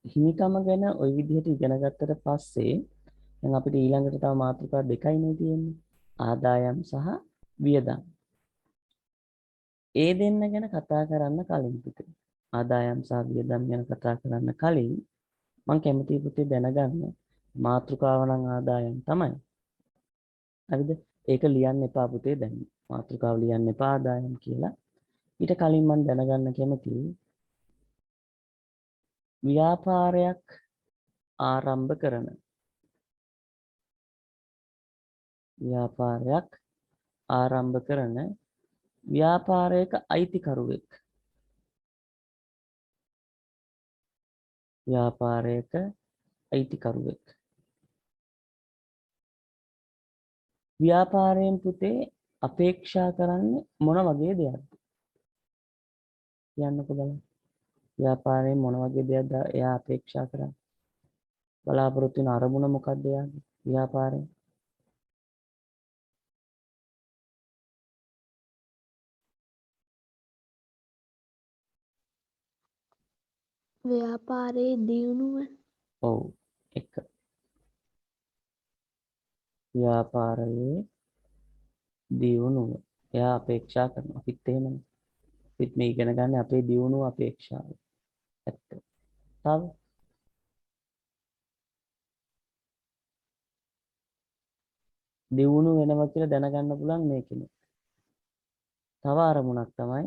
හිමිකම ගැන ওই විදිහට ඉගෙන ගත්තට පස්සේ දැන් අපිට ඊළඟට තව මාතෘකා දෙකයිනේ තියෙන්නේ. ආදායම් සහ වියදම්. ඒ දෙන්න ගැන කතා කරන්න කලින් පුතේ ආදායම් සහ වියදම් ගැන කතා කරන්න කලින් මම කැමතියි පුතේ දැනගන්න මාතෘකාව නම් ආදායම් තමයි. හරිද? ඒක ලියන්න එපා පුතේ දැන්. මාතෘකාව ලියන්න එපා ආදායම් කියලා. ඊට කලින් මම දැනගන්න කැමතියි ව්‍යාපාරයක් ආරම්භ කරන ව්‍යාපාරයක අයිතිකරුවෙක් ව්‍යාපාරයෙන් පුතේ අපේක්ෂා කරන්නේ මොන වගේ දෙයක්ද කියන්නකෝ බලන්න. ව්‍යාපාරයෙන් මොන වගේ දෙයක්ද එයා අපේක්ෂා කරන්නේ? බලාපොරොත්තු වෙන අරමුණ මොකක්ද එයාගේ ව්‍යාපාරයෙන්?
ව්‍යාපාරයේ දියුණුව.
ඔව්. එක ව්‍යාපාරයේ දියුණුව එයා අපේක්ෂා කරනවා. අපිත් එහෙමනේ. අපිත් මේ ඉගෙන ගන්න අපේ දියුණුව අපේක්ෂාව. ඇත්ත. තව දියුණු වෙනවා කියලා දැනගන්න පුළුවන් මේකනේ. තව අරමුණක් තමයි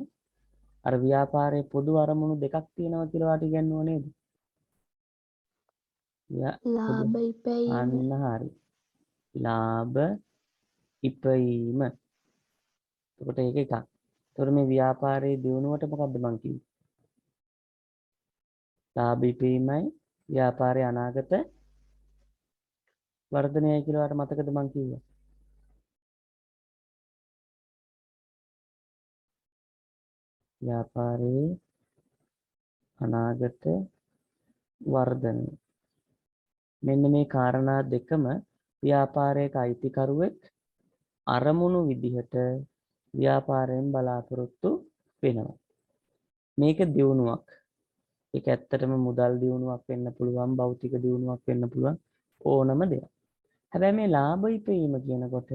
අර ව්‍යාපාරයේ පොදු අරමුණු දෙකක් තියෙනවා කියලා වාට ඉගෙනනවා නේද?
ලාභ ඉපැයීම.
අන්න හරි. ලාභ ඉපයීම. එතකොට ඒක එකක්. එතකොට මේ ව්‍යාපාරයේ දියුණුවට මොකද්ද මං කිව්වේ? ලාභ ඉපයීමයි ව්‍යාපාරයේ අනාගත වර්ධනයයි කියලා වාට මතකද මං කිව්වා? ව්‍යාපාරයේ අනාගත වර්ධනය. මෙන්න මේ කාරණා දෙකම ව්‍යාපාරයක අයිතිකරුවෙක් අරමුණු විදිහට ව්‍යාපාරයෙන් බලාපොරොත්තු වෙනවා. මේක දියුණුවක්. ඒක ඇත්තටම මුදල් දියුණුවක් වෙන්න පුළුවන්, භෞතික දියුණුවක් වෙන්න පුළුවන් ඕනම දෙයක්. හැබැයි මේ ලාභ ඉපීම කියනකොට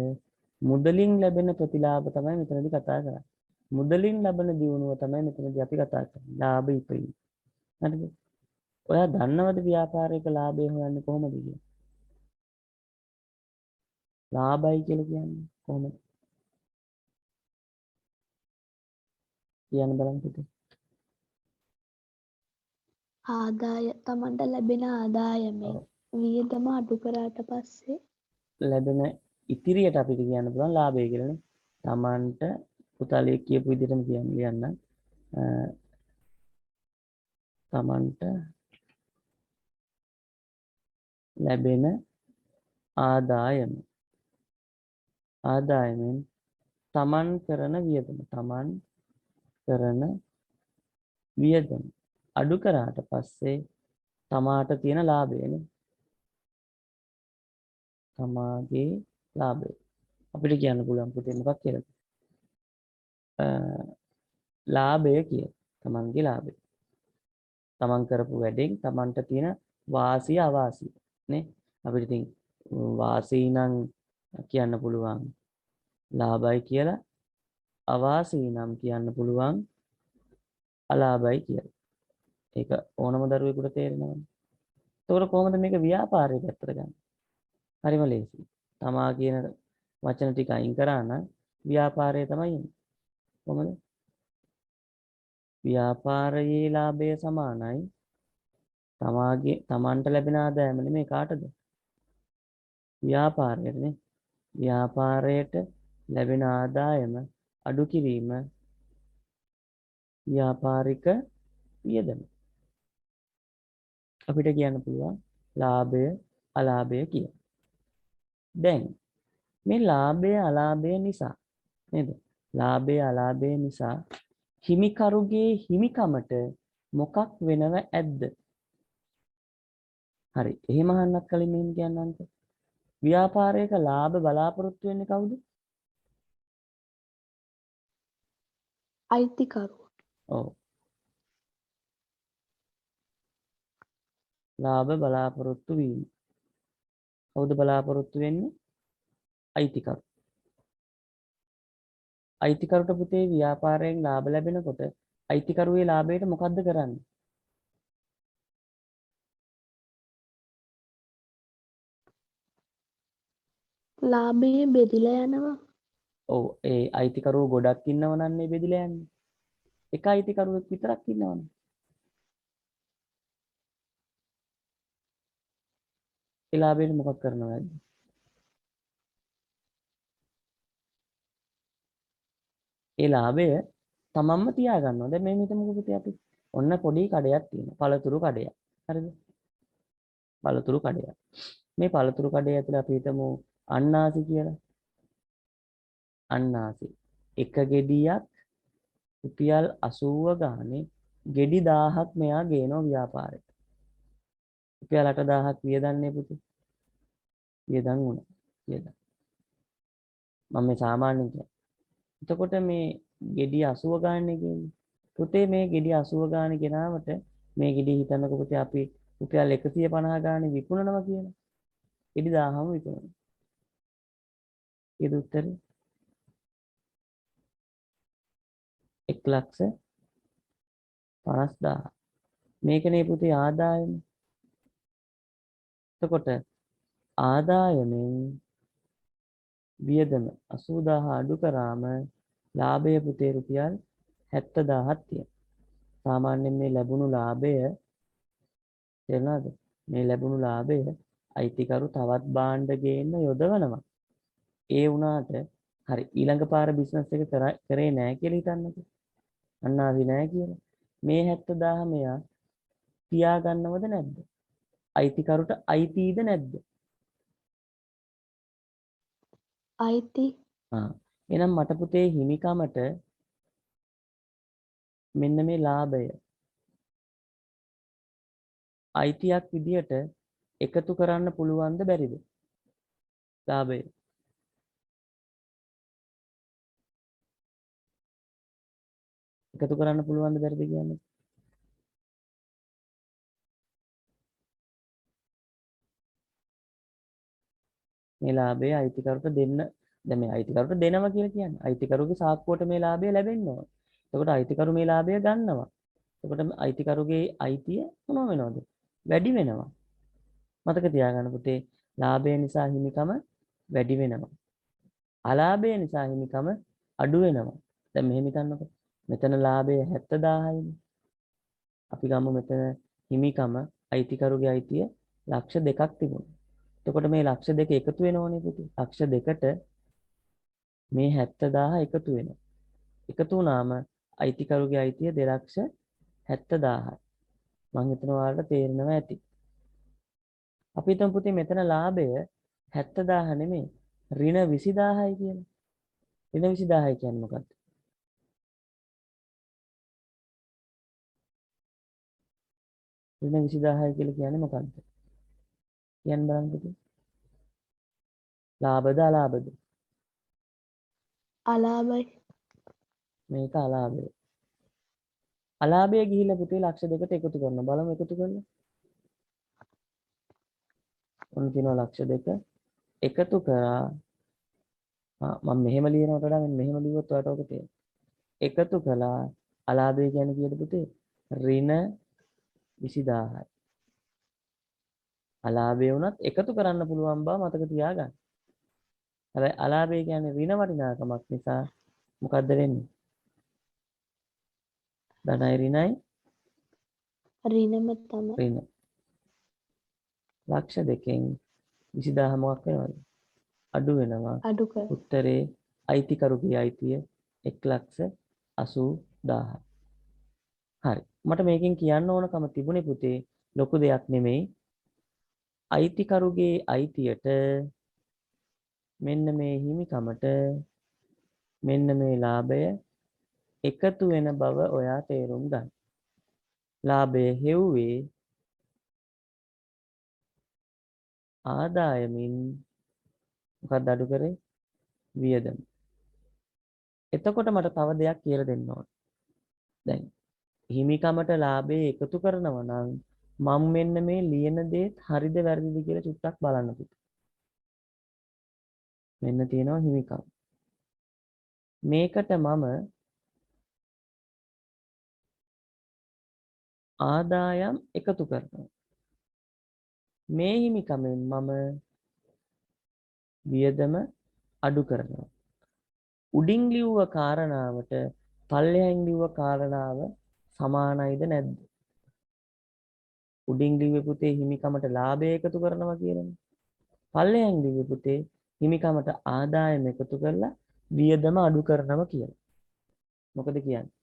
මුදලින් ලැබෙන ප්‍රතිලාභ තමයි මෙතනදී කතා කරන්නේ. මුදලින් ලැබෙන දියුණුව තමයි මෙතනදී අපි කතා කරන්නේ. ලාභ ඉපීම. හරිද? ඔයා දන්නවද ව්‍යාපාරයක ලාභය හොයන්නේ කොහොමද කියන්නේ? ලාභයි කියලා කියන්නේ කොහොමද? කියන්න බලන්න පුතේ.
තමන්ට ලැබෙන ආදායමෙන්
ඔව්.
වියදම අඩු කරාට පස්සේ
ලැබෙන ඉතිරියට අපිට කියන්න පුළුවන් ලාභය කියලානේ. Tamanට පුතාලේ කියපු විදිහටම කියන්න. Tamanට ලැබෙන ආදායමෙන් Taman කරන වියදම අඩු කරාට පස්සේ තමාට තියෙන ලාභයනේ. තමාගේ ලාභය. අපිට කියන්න පුළුවන් පුතේ මොකක් කියලාද? ලාභය කිය. තමන්ගේ ලාභය. තමන් කරපු වැඩෙන් තමන්ට තියෙන වාසිය අවාසිය නේ. අපිට ඉතින් වාසී නම් කියන්න පුළුවන් ලාභයි කියලා. අවාසී නම් කියන්න පුළුවන් අලාභයි කියලා. ඒක ඕනම දරුවෙකුට තේරෙනවනේ. ඒතකොට කොහොමද මේක ව්‍යාපාරයේ පැත්තට ගන්නේ? හරිම ලේසි. තමා කියන වචන ටික අයින් කරා නම් ව්‍යාපාරය තමයි එන්නේ. කොහොමද? ව්‍යාපාරයේ ලාභය සමානයි තමන්ට ලැබෙන ආදායම නෙමෙයි කාටද? ව්‍යාපාරයටනේ. ව්‍යාපාරයට ලැබෙන ආදායම අඩු කිරීම ව්‍යාපාරික වියදම. අපිට කියන්න පුළුවන් ලාභය අලාභය කියලා. දැන් මේ ලාභය අලාභය නිසා නේද? ලාභය අලාභය නිසා හිමිකරුගේ හිමිකමට මොකක් වෙනව ඇද්ද? හරි. එහෙම අහන්නත් කලින් මෙහෙම කියන්නම්කෝ. ව්‍යාපාරයක ලාභ බලාපොරොත්තු වෙන්නේ කවුද?
අයිතිකරුවා.
ඔව්. ලාභ බලාපොරොත්තු වීම. කවුද බලාපොරොත්තු වෙන්නේ? අයිතිකරු. අයිතිකරුට පුතේ ව්‍යාපාරයෙන් ලාභ ලැබෙනකොට අයිතිකරුවේ ලාභයට මොකද්ද කරන්නේ?
ලාභයේ බෙදිලා යනවා.
ඔව් ඒ අයිතිකරුවෝ ගොඩක් ඉන්නව නම් මේ බෙදිලා යන්නේ. එක අයිතිකරුවෙක් විතරක් ඉන්නවනේ. ඒ ලාභයට මොකක් කරනවද? ඒ ලාභය තමන්ම තියා ගන්නවා. දැන් මේ හිතමුකෝ පුතේ අපි ඔන්න පොඩි කඩයක් තියෙනවා. පළතුරු කඩයක්. හරිද? පළතුරු කඩයක්. මේ පළතුරු කඩේ ඇතුලේ අපි හිතමු අන්නාසි කියලා. අන්නාසි. එක ගෙඩියක් රුපියල් 80 ගානේ ගෙඩි 1000ක් මෙයා ගේනවා ව්‍යාපාරෙට. රුපියල් 8000ක් වියදන්නේ පුතේ. වියදම් වුණා. වියදම්. මම මේ සාමාන්‍යයෙන් කියන්නේ. එතකොට මේ ගෙඩි 80 ගානේ කියන්නේ. පුතේ මේ ගෙඩි 80 ගානේ ගෙනාවට මේ ගෙඩි හිතන්නකො පුතේ අපි රුපියල් 150 ගානේ විකුණනවා කියලා. ගෙඩි 1000ම විකුණනවා. ඊට උත්තරේ 1,50,000. මේකනේ පුතේ ආදායම. එතකොට ආදායමෙන් වියදම 80000 අඩු කරාම ලාභය පුතේ රුපියල් 70000ක් තියෙනවා. සාමාන්‍යයෙන් මේ ලැබුණු ලාභය තේරුණාද? මේ ලැබුණු ලාභය අයිතිකරු තවත් භාණ්ඩ ගේන්න යොදවනවා. ඒ වුණාට හරි ඊළඟ පාර බිස්නස් එක කරේ නැහැ කියලා හිතන්නකෝ. අන්නාසි නැහැ කියලා. මේ 70000 මෙයා තියාගන්නවද නැද්ද? අයිතිකරුට අයිතිද නැද්ද?
අයිති.
එහෙනම් මට පුතේ හිමිකමට මෙන්න මේ ලාභය අයිතියක් විදියට එකතු කරන්න පුළුවන්ද බැරිද? ලාභය එකතු කරන්න පුළුවන් බැරිද කියන්නේ? මේ ලාභය අයිතිකරුට දෙන්න. දැන් මේ අයිතිකරුට දෙනවා කියලා කියන්නේ අයිතිකරුගේ සාක්කුවට මේ ලාභය ලැබෙනවා. එතකොට අයිතිකරු මේ ලාභය ගන්නවා. එතකොට අයිතිකරුගේ අයිතිය මොනව වෙනවද? වැඩි වෙනවා. මතක තියාගන්න පුතේ ලාභය නිසා හිමිකම වැඩි වෙනවා. අලාභය නිසා හිමිකම අඩු වෙනවා. දැන් මෙහෙම හිතන්නකෝ. මෙතන ලාභය 70000යි. අපි ගමු මෙතන හිමිකම අයිතිකරුගේ අයිතිය ලක්ෂ 2ක් තිබුණා. එතකොට මේ ලක්ෂ 2 එකතු වෙනවනේ පුතේ. ලක්ෂ 2ට මේ 70000 එකතු වෙනවා. එකතු වුණාම අයිතිකරුගේ අයිතිය 2,70,000යි. මම හිතනවා ඔයාලට තේරෙනවා ඇති. අපි හිතමු පුතේ මෙතන ලාභය 70000 නෙමෙයි ඍණ 20000යි කියලා. ඍණ 20000යි කියන්නේ මොකක්ද? ඍණ 20000යි කියලා කියන්නේ මොකක්ද? කියන්න බලන්න පුතේ. ලාභද අලාභද?
අලාභයි.
මේක අලාභය. අලාභය ගිහිල්ලා පුතේ ලක්ෂ 2කට එකතු කරනවා. බලමු එකතු කරලා. ඔන්න තියෙනවා ලක්ෂ 2 එකතු කරා. මම මෙහෙම ලියනවට වඩා මෙහෙම ලියුවොත් ඔයාලට ඔක තේරෙනවා. එකතු කළා අලාභය කියන්නේ කීයද පුතේ? ඍණ 20000යි. අලාභය වුණත් එකතු කරන්න පුළුවන් බව මතක තියාගන්න. හැබැයි අලාභය කියන්නේ ඍණ වටිනාකමක් නිසා මොකද්ද වෙන්නේ? ධනයි ඍණයි
ඍණම තමයි.
ඍණ. ලක්ෂ 2කින් 20000 මොකක් වෙනවද? අඩු වෙනවා.
අඩු කර.
උත්තරේ අයිතිකරුගේ අයිතිය 1,80,000. හරි. මට මේකෙන් කියන්න ඕනකම තිබුණේ පුතේ ලොකු දෙයක් නෙමෙයි. අයිතිකරුගේ අයිතියට මෙන්න මේ හිමිකමට මෙන්න මේ ලාභය එකතු වෙන බව ඔයා තේරුම් ගන්න. ලාභය හෙව්වේ ආදායමින් මොකක්ද අඩු කරේ? වියදම. එතකොට මට තව දෙයක් කියලා දෙන්න ඕන. දැන් හිමිකමට ලාභය එකතු කරනවා නම් මම මෙන්න මේ ලියන දේත් හරිද වැරදිද කියලා චුට්ටක් බලන්න පුතේ. මෙන්න තියෙනවා හිමිකම්. මේකට මම ආදායම් එකතු කරනවා. මේ හිමිකමෙන් මම වියදම අඩු කරනවා. උඩින් ලිව්ව කාරණාවට පල්ලෙහාන් ලිව්ව කාරණාව සමානයිද නැද්ද? උඩින් ලිව්වේ පුතේ හිමිකමට ලාභය එකතු කරනවා කියලානේ. පල්ලෙහාන් ලිව්වේ පුතේ හිමිකමට ආදායම එකතු කරලා වියදම අඩු කරනවා කියලා. මොකද කියන්නේ?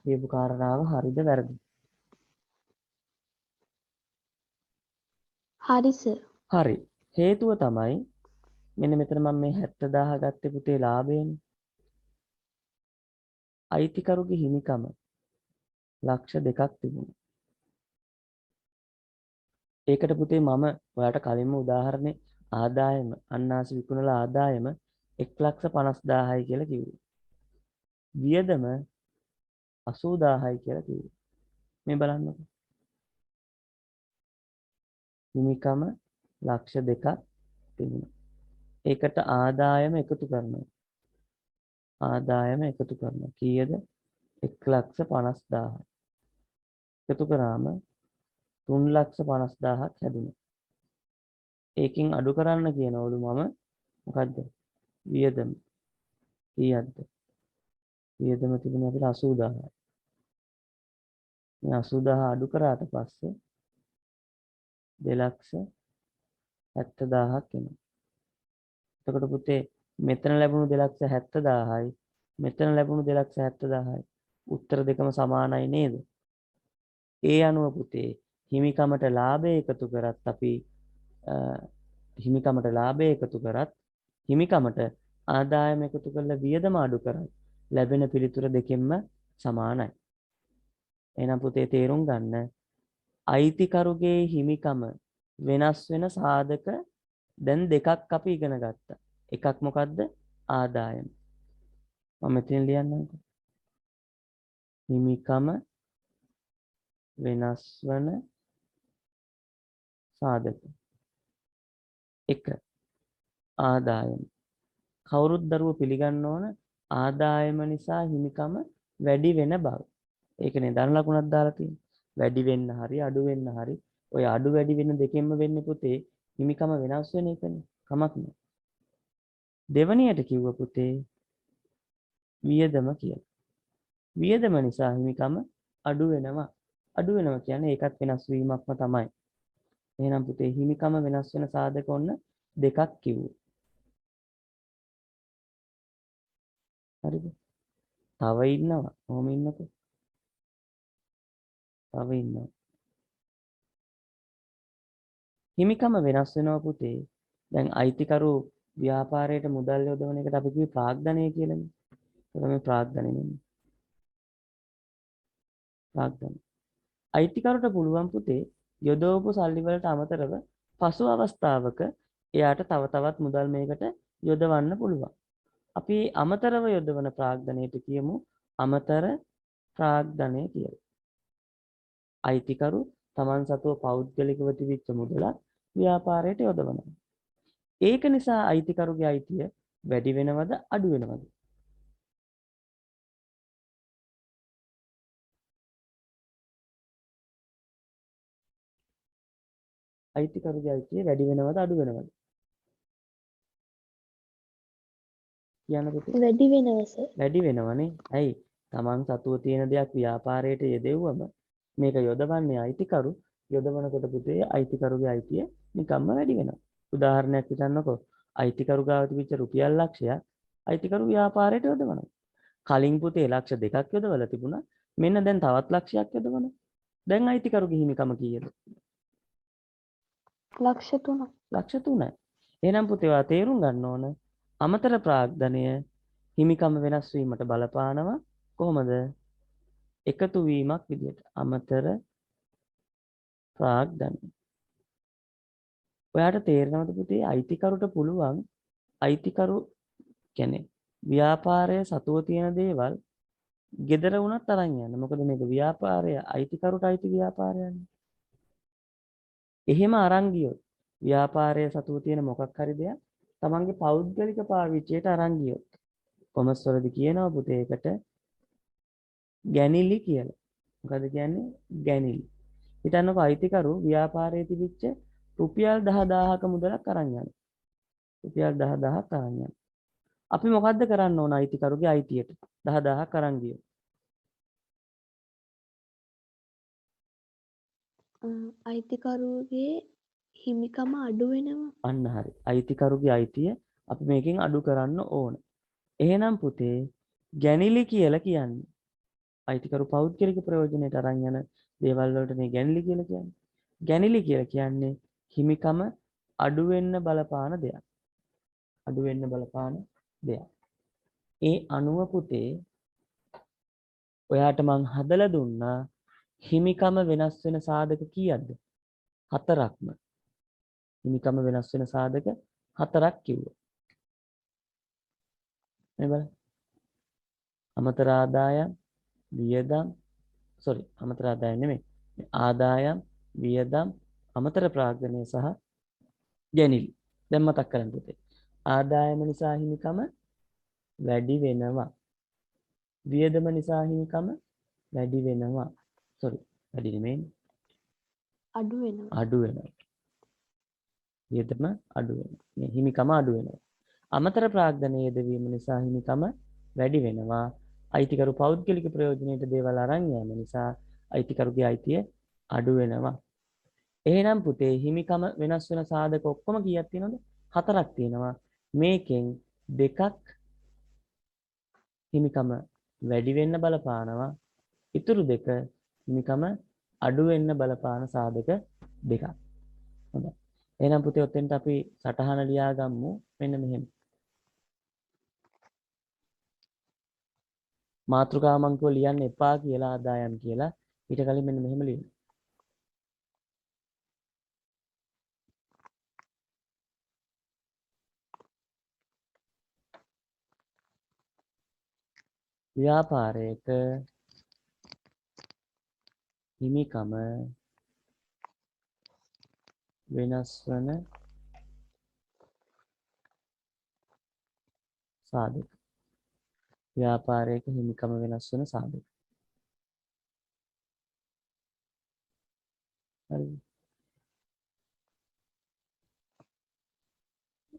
කියපු කාරණාව හරිද වැරදිද?
හරි සර්.
හරි. හේතුව තමයි මෙන්න මෙතන මම මේ 70000 ගත්තේ පුතේ ලාභයෙන්. අයිතිකරුගේ හිමිකම ලක්ෂ 2ක් තිබුණා. ඒකට පුතේ මම ඔයාලට කලින්ම උදාහරණේ ආදායම අන්නාසි විකුණලා ආදායම 1,50,000යි කියලා කිව්වා. වියදම 80,000යි කියලා කිව්වා. මේ බලන්නකෝ. හිමිකම ලක්ෂ 2ක් තිබුණා. ඒකට ආදායම එකතු කරනවා. ආදායම එකතු කරනවා. කීයද? 1,50,000. එකතු කරාම 3,50,000ක් හැදුණා. ඒකෙන් අඩු කරන්න කියනවලු මම මොකද්ද? වියදම. කීයක්ද? වියදම තිබුණේ අපිට 80,000යි. මේ 80,000 අඩු කරාට පස්සේ 2,70,000ක් එනවා. එතකොට පුතේ මෙතන ලැබුණු 2,70,000යි මෙතන ලැබුණු 2,70,000යි උත්තර දෙකම සමානයි නේද? ඒ අනුව පුතේ හිමිකමට ලාභය එකතු කරත් අපි හිමිකමට ලාභය එකතු කරත් හිමිකමට ආදායම එකතු කරලා වියදම අඩු කරත් ලැබෙන පිළිතුර දෙකෙන්ම සමානයි. එහෙනම් පුතේ තේරුම් ගන්න අයිතිකරුගේ හිමිකම වෙනස් වෙන සාධක දැන් දෙකක් අපි ඉගෙන ගත්තා. එකක් මොකද්ද? ආදායම. මම මෙතන ලියන්නම්කෝ. හිමිකම වෙනස් වන සාධක. 1. ආදායම. කවුරුත් දරුවෝ පිළිගන්න ඕන ආදායම නිසා හිමිකම වැඩි වෙන බව. ඒකනේ ධන ලකුණක් දාලා තියෙන්නේ. වැඩි වෙන්න හරි අඩු වෙන්න හරි ඔය අඩු වැඩි වෙන දෙකෙන්ම වෙන්නේ පුතේ හිමිකම වෙනස් වෙන එකනේ. කමක් නෑ. දෙවණියට කිව්ව පුතේ වියදම කියලා. වියදම නිසා හිමිකම අඩු වෙනවා. අඩු වෙනවා කියන්නේ ඒකත් වෙනස් වීමක්ම තමයි. එහෙනම් පුතේ හිමිකම වෙනස් වෙන සාධක ඔන්න දෙකක් කිව්වා. හරිද? තව ඉන්නවා. කොහොම ඉන්නකෝ? තව ඉන්නවා. හිමිකම වෙනස් වෙනවා පුතේ. දැන් අයිතිකරු ව්‍යාපාරයට මුදල් යොදවන එකට අපි කිව්වේ ප්‍රාග්ධනය කියලානේ. ඒක මේ ප්‍රාග්ධනය නෙමෙයි. ප්‍රාග්ධනය. අයිතිකරුට පුළුවන් පුතේ යොදවපු සල්ලි වලට අමතරව පසු අවස්ථාවක එයාට තව තවත් මුදල් මේකට යොදවන්න පුළුවන්. අපි අමතරව යොදවන ප්‍රාග්ධනයට කියමු අමතර ප්‍රාග්ධනය කියලා. අයිතිකරු තමන් සතුව පෞද්ගලිකව තිබිච්ච මුදලක් ව්‍යාපාරයට යොදවනවා. ඒක නිසා අයිතිකරුගේ අයිතිය වැඩි වෙනවද අඩු වෙනවද? අයිතිකරුගේ අයිතිය වැඩි වෙනවද අඩු වෙනවද? කියන්න පුතේ.
වැඩි වෙනවා සර්.
වැඩි වෙනවනේ. ඇයි? තමන් සතුව තියෙන දෙයක් ව්‍යාපාරයට යෙදෙව්වම මේක යොදවන්නේ අයිතිකරු. යොදවනකොට පුතේ අයිතිකරුගේ අයිතිය නිකම්ම වැඩි වෙනවා. උදාහරණයක් හිතන්නකෝ. අයිතිකරු ගාව තිබිච්ච රුපියල් ලක්ෂයක් අයිතිකරු ව්‍යාපාරයට යොදවනවා. කලින් පුතේ ලක්ෂ 2ක් යොදවලා තිබුණා. මෙන්න දැන් තවත් ලක්ෂයක් යොදවනවා. දැන් අයිතිකරුගේ හිමිකම කීයද?
ලක්ෂ 3ක්.
ලක්ෂ 3යි. එහෙනම් පුතේ ඔයා තේරුම් ගන්න ඕන අමතර ප්‍රාග්ධනය හිමිකම වෙනස් වීමට බලපානවා කොහොමද? එකතු වීමක් විදියට. අමතර ප්‍රාග්ධනය. ඔයාට තේරෙනවද පුතේ අයිතිකරුට පුළුවන් අයිතිකරු කියන්නේ ව්‍යාපාරය සතුව තියෙන දේවල් gedara වුණත් අරන් යන්න. මොකද මේක ව්‍යාපාරය අයිතිකරුට අයිති ව්‍යාපාරයන්නේ. එහෙම අරන් ගියොත් ව්‍යාපාරය සතුව තියෙන මොකක් හරි දෙයක් තමන්ගේ පෞද්ගලික පාවිච්චියට අරන් ගියොත් කොමර්ස් වලදී කියනවා පුතේ ඒකට ගැනිලි කියලා. මොකද කියන්නේ ගැනිලි. හිතන්නකෝ අයිතිකරු ව්‍යාපාරයේ තිබිච්ච රුපියල් 10000ක මුදලක් අරන් යනවා. රුපියල් 10000ක් අරන් යනවා. අපි මොකද්ද කරන්න ඕන අයිතිකරුගේ අයිතියට 10000ක් අරන් ගියොත්?
අයිතිකරුගේ හිමිකම අඩු වෙනවා.
අන්න හරි. අයිතිකරුගේ අයිතිය අපි මේකෙන් අඩු කරන්න ඕන. එහෙනම් පුතේ ගැනිලි කියලා කියන්නේ අයිතිකරු පෞද්ගලික ප්‍රයෝජනයට අරන් යන දේවල් වලට මේ ගැනිලි කියලා කියන්නේ. ගැනිලි කියලා කියන්නේ හිමිකම අඩු වෙන්න බලපාන දෙයක්. අඩු වෙන්න බලපාන දෙයක්. ඒ අනුව පුතේ ඔයාට මං හදලා දුන්නා හිමිකම වෙනස් වෙන සාධක කීයක්ද? 4ක්ම. හිමිකම වෙනස් වෙන සාධක 4ක් කිව්වා. මේ බලන්න. අමතර ආදායම්, වියදම්, අමතර ආදායම් නෙමෙයි. ආදායම්, වියදම්, අමතර ප්‍රාග්ධනය සහ ගැනිලි. දැන් මතක් කරගන්න පුතේ. ආදායම නිසා හිමිකම වැඩි වෙනවා. වියදම නිසා හිමිකම වැඩි වෙනවා. වැඩි නෙමෙයි.
අඩු වෙනවා.
අඩු වෙනවා. වියදම අඩු වෙනවා. මේ හිමිකම අඩු වෙනවා. අමතර ප්‍රාග්ධනය යෙදවීම නිසා හිමිකම වැඩි වෙනවා. අයිතිකරු පෞද්ගලික ප්‍රයෝජනයට දේවල් අරන් යාම නිසා අයිතිකරුගේ අයිතිය අඩු වෙනවා. එහෙනම් පුතේ හිමිකම වෙනස් වෙන සාධක ඔක්කොම කීයක් තියෙනවද? 4ක් තියෙනවා. මේකෙන් දෙකක් හිමිකම වැඩි වෙන්න බලපානවා. ඉතුරු දෙක හිමිකම අඩු වෙන්න බලපාන සාධක දෙකක්. හොඳයි. එහෙනම් පුතේ ඔතෙන්ට අපි සටහන ලියා ගමු. මෙන්න මෙහෙම. මාතෘකාව මං කිව්වා ලියන්න එපා කියලා ආදායම් කියලා. ඊට කලින් මෙන්න මෙහෙම ලියන්න. ව්‍යාපාරයක හිමිකම වෙනස් වන සාධක. ව්‍යාපාරයක හිමිකම වෙනස් වන සාධක. හරිද?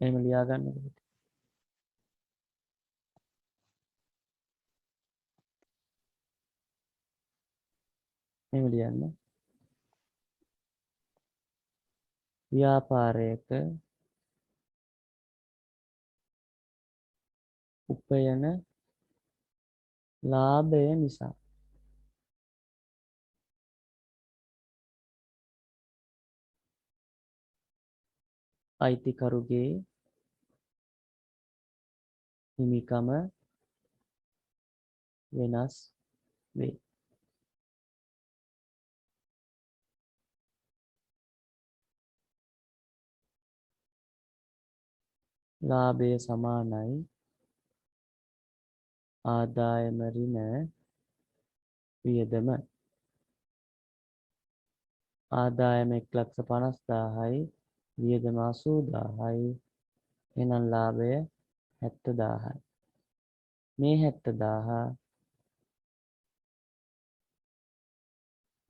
එහෙම ලියා ගන්නකොට එහෙම ලියන්න. ව්‍යාපාරයක උපයන ලාභය නිසා අයිතිකරුගේ හිමිකම වෙනස් වේ. ලාභය සමානයි ආදායම ඍණ වියදම. ආදායම 1,50,000යි වියදම 80,000යි. එහෙනම් ලාභය 70,000යි. මේ 70,000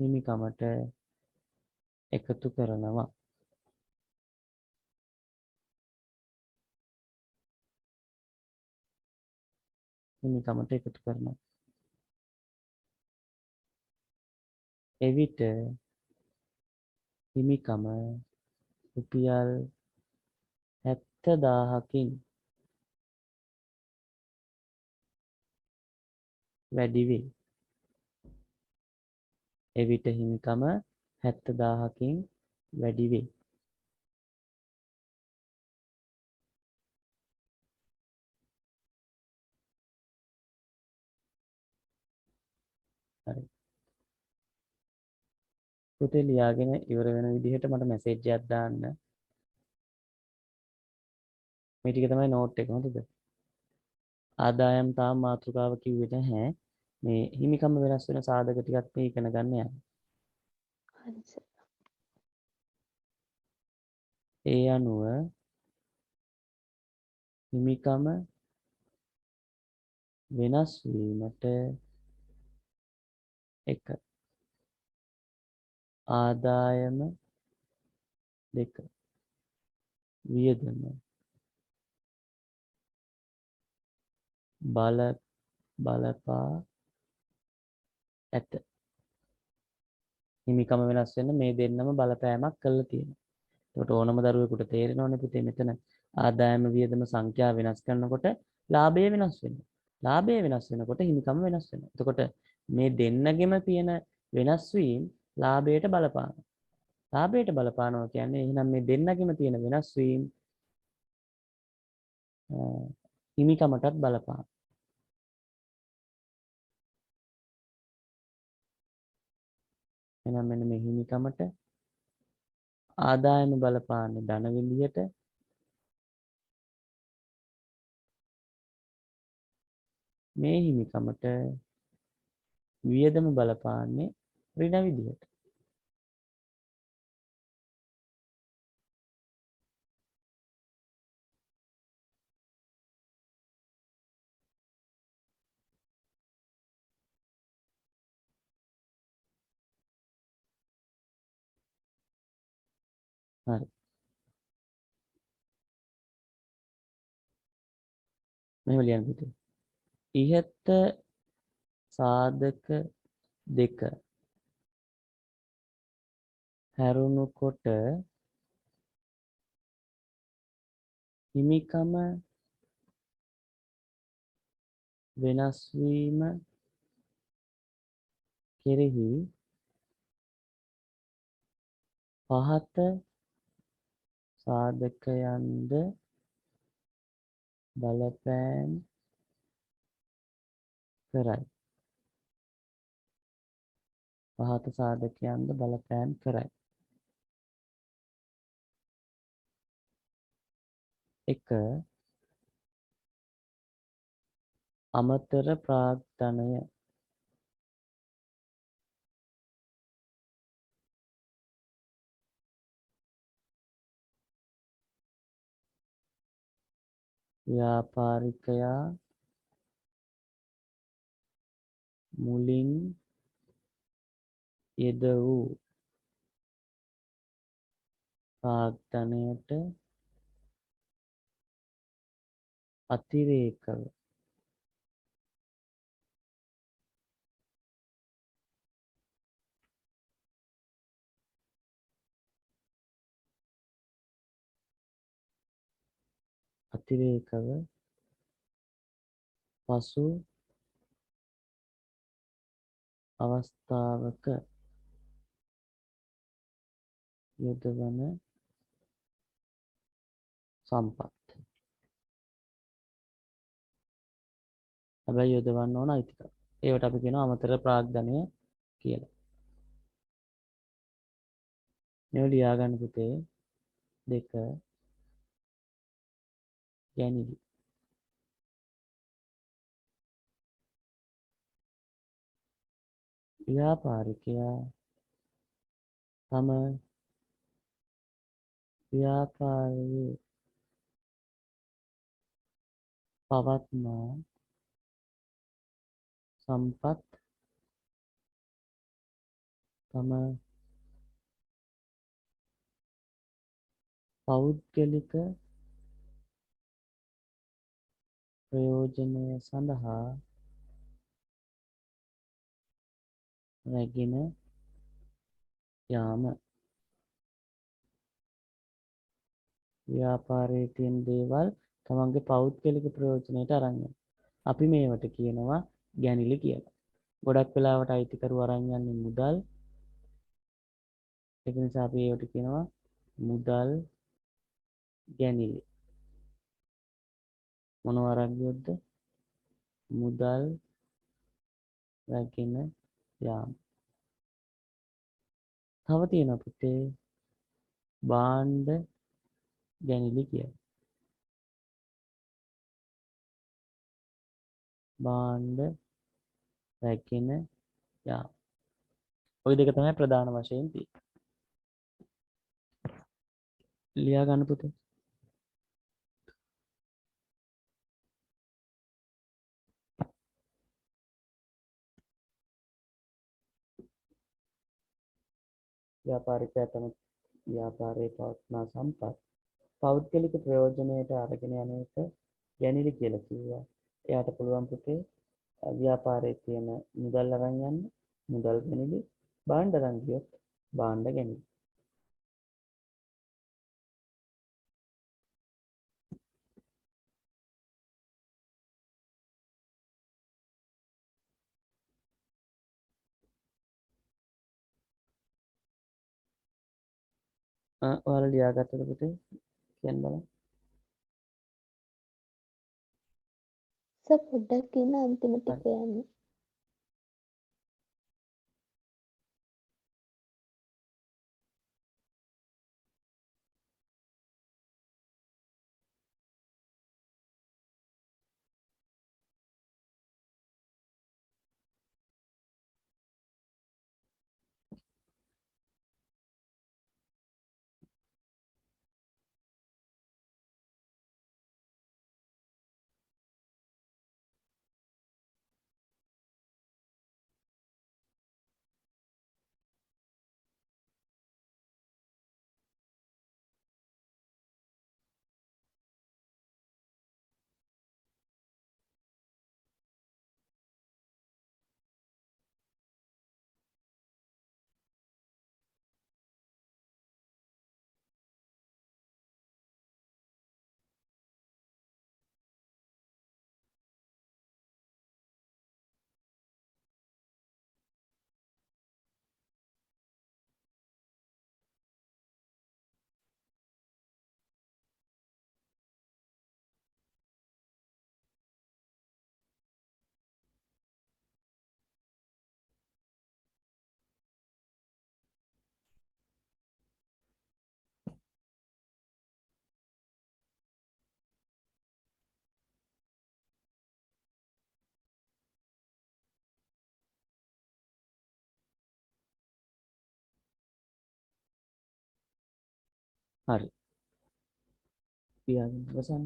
හිමිකමට එකතු කරනවා. හිමිකමට එකතු කරනවා. එවිට හිමිකම රුපියල් 70,000කින් වැඩි වේ. එවිට හිමිකම 70,000කින් වැඩි වේ. හරි. පුතේ ලියාගෙන ඉවර වෙන විදිහට මට මැසේජ් එකක් දාන්න. මේ ටික තමයි නෝට් එක. හොඳද? ආදායම් තාම මාතෘකාව කිව්වේ නැහැ. මේ හිමිකම වෙනස් වෙන සාධක ටිකක් මේ ඉගෙන ගන්න යන්න.
හරි සර්.
ඒ අනුව හිමිකම වෙනස් වීමට 1 ආදායම 2 වියදම බලපා ඇත. හිමිකම වෙනස් වෙන්න මේ දෙන්නම බලපෑමක් කළා තියෙනවා. ඒකට ඕනම දරුවෙකුට තේරෙනවනේ පුතේ මෙතන ආදායම වියදම සංඛ්‍යා වෙනස් කරනකොට ලාභය වෙනස් වෙනවා. ලාභය වෙනස් වෙනකොට හිමිකම වෙනස් වෙනවා. එතකොට මේ දෙන්නගෙම තියෙන වෙනස් වීම ලාභයට බලපානවා. ලාභයට බලපානවා කියන්නේ එහෙනම් මේ දෙන්නගෙම තියෙන වෙනස් වීම හිමිකමටත් බලපානවා. එහෙනම් මෙන්න මේ හිමිකමට ආදායම බලපාන්නේ ධන විදියට, මේ හිමිකමට වියදම බලපාන්නේ ඍණ විදියට. හරි. මෙහෙම ලියන්න පුතේ. ඉහත සාධක දෙක හැරුණුකොට හිමිකම වෙනස් වීම කෙරෙහි පහත සාධකයන්ද බලපෑම් කරයි. පහත සාධකයන්ද බලපෑම් කරයි. 1 අමතර ප්‍රාග්ධනය ව්‍යාපාරිකයා මුලින් යෙද වූ ප්‍රාග්ධනයට අතිරේකව පසු අවස්ථාවක යොදවන සම්පත්. හැබැයි යොදවන්න ඕන අයිතිකරු. ඒවට අපි කියනවා අමතර ප්‍රාග්ධනය කියලා. මේව ලියා ගන්න පුතේ. 2 ගැනිලි. ව්‍යාපාරිකයා තම ව්‍යාපාරයේ පවත්නා සම්පත් තම පෞද්ගලික ප්‍රයෝජනය සඳහා රැගෙන යාම. ව්‍යාපාරයේ තියෙන දේවල් තමන්ගේ පෞද්ගලික ප්‍රයෝජනයට අරන් යනවා. අපි මේවට කියනවා ගැනිලි කියලා. ගොඩක් වෙලාවට අයිතිකරු අරන් යන්නේ මුදල්. ඒක නිසා අපි ඒවට කියනවා මුදල් ගැනිලි. මොනවා අරන් ගියොත්ද? මුදල් රැගෙන යාම. තව තියෙනවා පුතේ භාණ්ඩ ගැනිලි කියලා. භාණ්ඩ රැගෙන යාම. ওই දෙක තමයි ප්‍රධාන වශයෙන් තියෙන්නේ. ලියා ගන්න පුතේ. ව්‍යාපාරිකයා තම ව්‍යාපාරයේ පවත්නා සම්පත් පෞද්ගලික ප්‍රයෝජනයට අරගෙන යන එක ගැනිලි කියලා කිව්වා. එයාට පුළුවන් පුතේ ව්‍යාපාරයේ තියෙන මුදල් අරන් යන්න මුදල් ගැනිලි, භාණ්ඩ අරන් ගියොත් භාණ්ඩ ගැනිලි. ඔයාලා ලියාගත්තද පුතේ? කියන්න බලන්න.
පොඩ්ඩක් ඉන්න අන්තිම ටික යන්න.
හරි. ලියාගන්න අවසන්.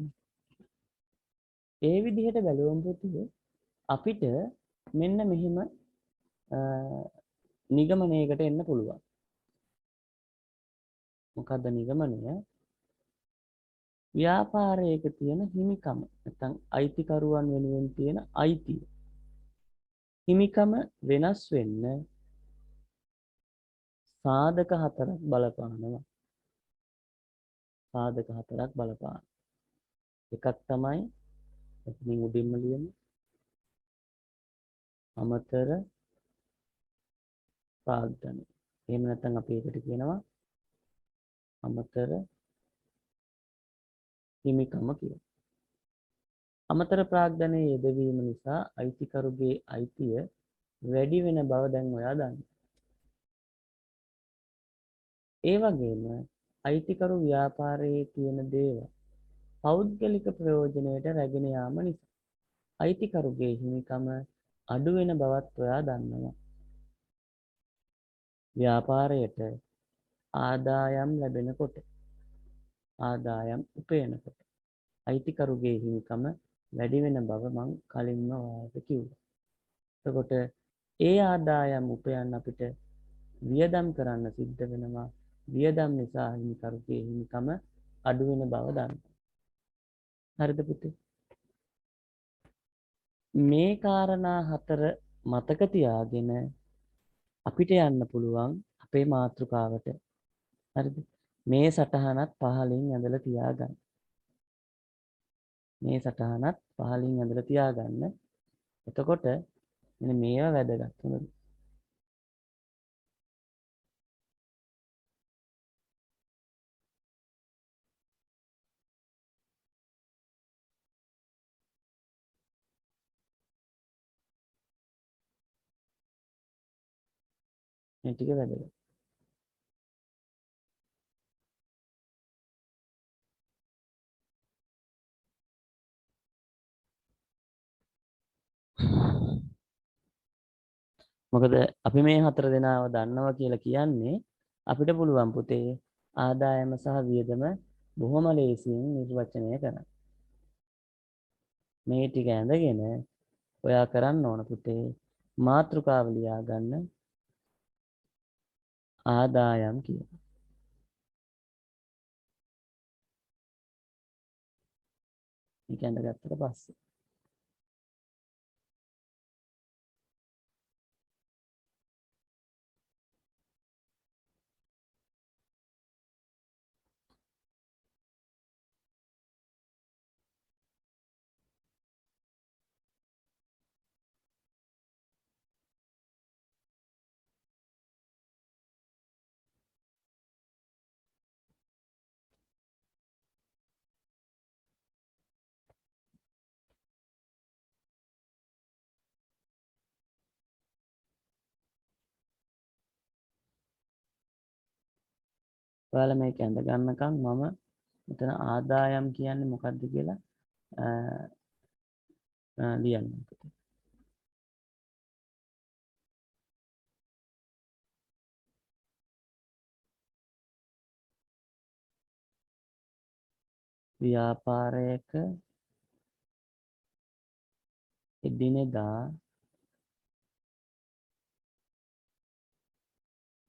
ඒ විදිහට බැලුවම පුතේ අපිට මෙන්න මෙහෙම නිගමනයකට එන්න පුළුවන්. මොකද්ද නිගමනය? ව්‍යාපාරයක තියෙන හිමිකම නැත්නම් අයිතිකරුවන් වෙනුවෙන් තියෙන අයිතිය. හිමිකම වෙනස් වෙන්න සාධක හතරක් බලපානවා. සාධක හතරක් බලපාන. එකක් තමයි එතනින් උඩින්ම ලියමු. අමතර ප්‍රාග්ධනය. එහෙම නැත්නම් අපි ඒකට කියනවා අමතර හිමිකම කියලා. අමතර ප්‍රාග්ධනයේ යෙදවීම නිසා අයිතිකරුගේ අයිතිය වැඩි වෙන බව දැන් ඔයා දන්නවා. ඒ වගේම අයිතිකරු ව්‍යාපාරයේ තියෙන දේවල් පෞද්ගලික ප්‍රයෝජනයට රැගෙන යාම නිසා අයිතිකරුගේ හිමිකම අඩු වෙන බවත් ඔයා දන්නවා. ව්‍යාපාරයට ආදායම් ලැබෙනකොට ආදායම් උපයනකොට අයිතිකරුගේ හිමිකම වැඩි වෙන බව මං කලින්ම ඔයාලට කිව්වා. එතකොට ඒ ආදායම් උපයන්න අපිට වියදම් කරන්න සිද්ධ වෙනවා. වියදම් නිසා හිමිකරුගේ හිමිකම අඩු වෙන බව දන්නවා. හරිද පුතේ? මේ කාරණා හතර මතක තියාගෙන අපිට යන්න පුළුවන් අපේ මාතෘකාවට. හරිද? මේ සටහනත් පහලින් ඇඳලා තියාගන්න. මේ සටහනත් පහලින් ඇඳලා තියාගන්න. එතකොට මෙන්න මේවා වැදගත්. හොඳද? මේ ටික වැදගත්. මොකද අපි මේ හතර දෙනාව දන්නවා කියලා කියන්නේ අපිට පුළුවන් පුතේ ආදායම සහ වියදම බොහොම ලේසියෙන් නිර්වචනය කරන්න. මේ ටික ඇඳගෙන ඔයා කරන්න ඕන පුතේ මාතෘකාව ලියා ගන්න ආදායම් කියලා. මේක ඇඳගත්තට පස්සේ ඔයාලා මේක ඇඳ ගන්නකම් මම මෙතන ආදායම් කියන්නේ මොකක්ද කියලා ලියන්න. ව්‍යාපාරයක එදිනෙදා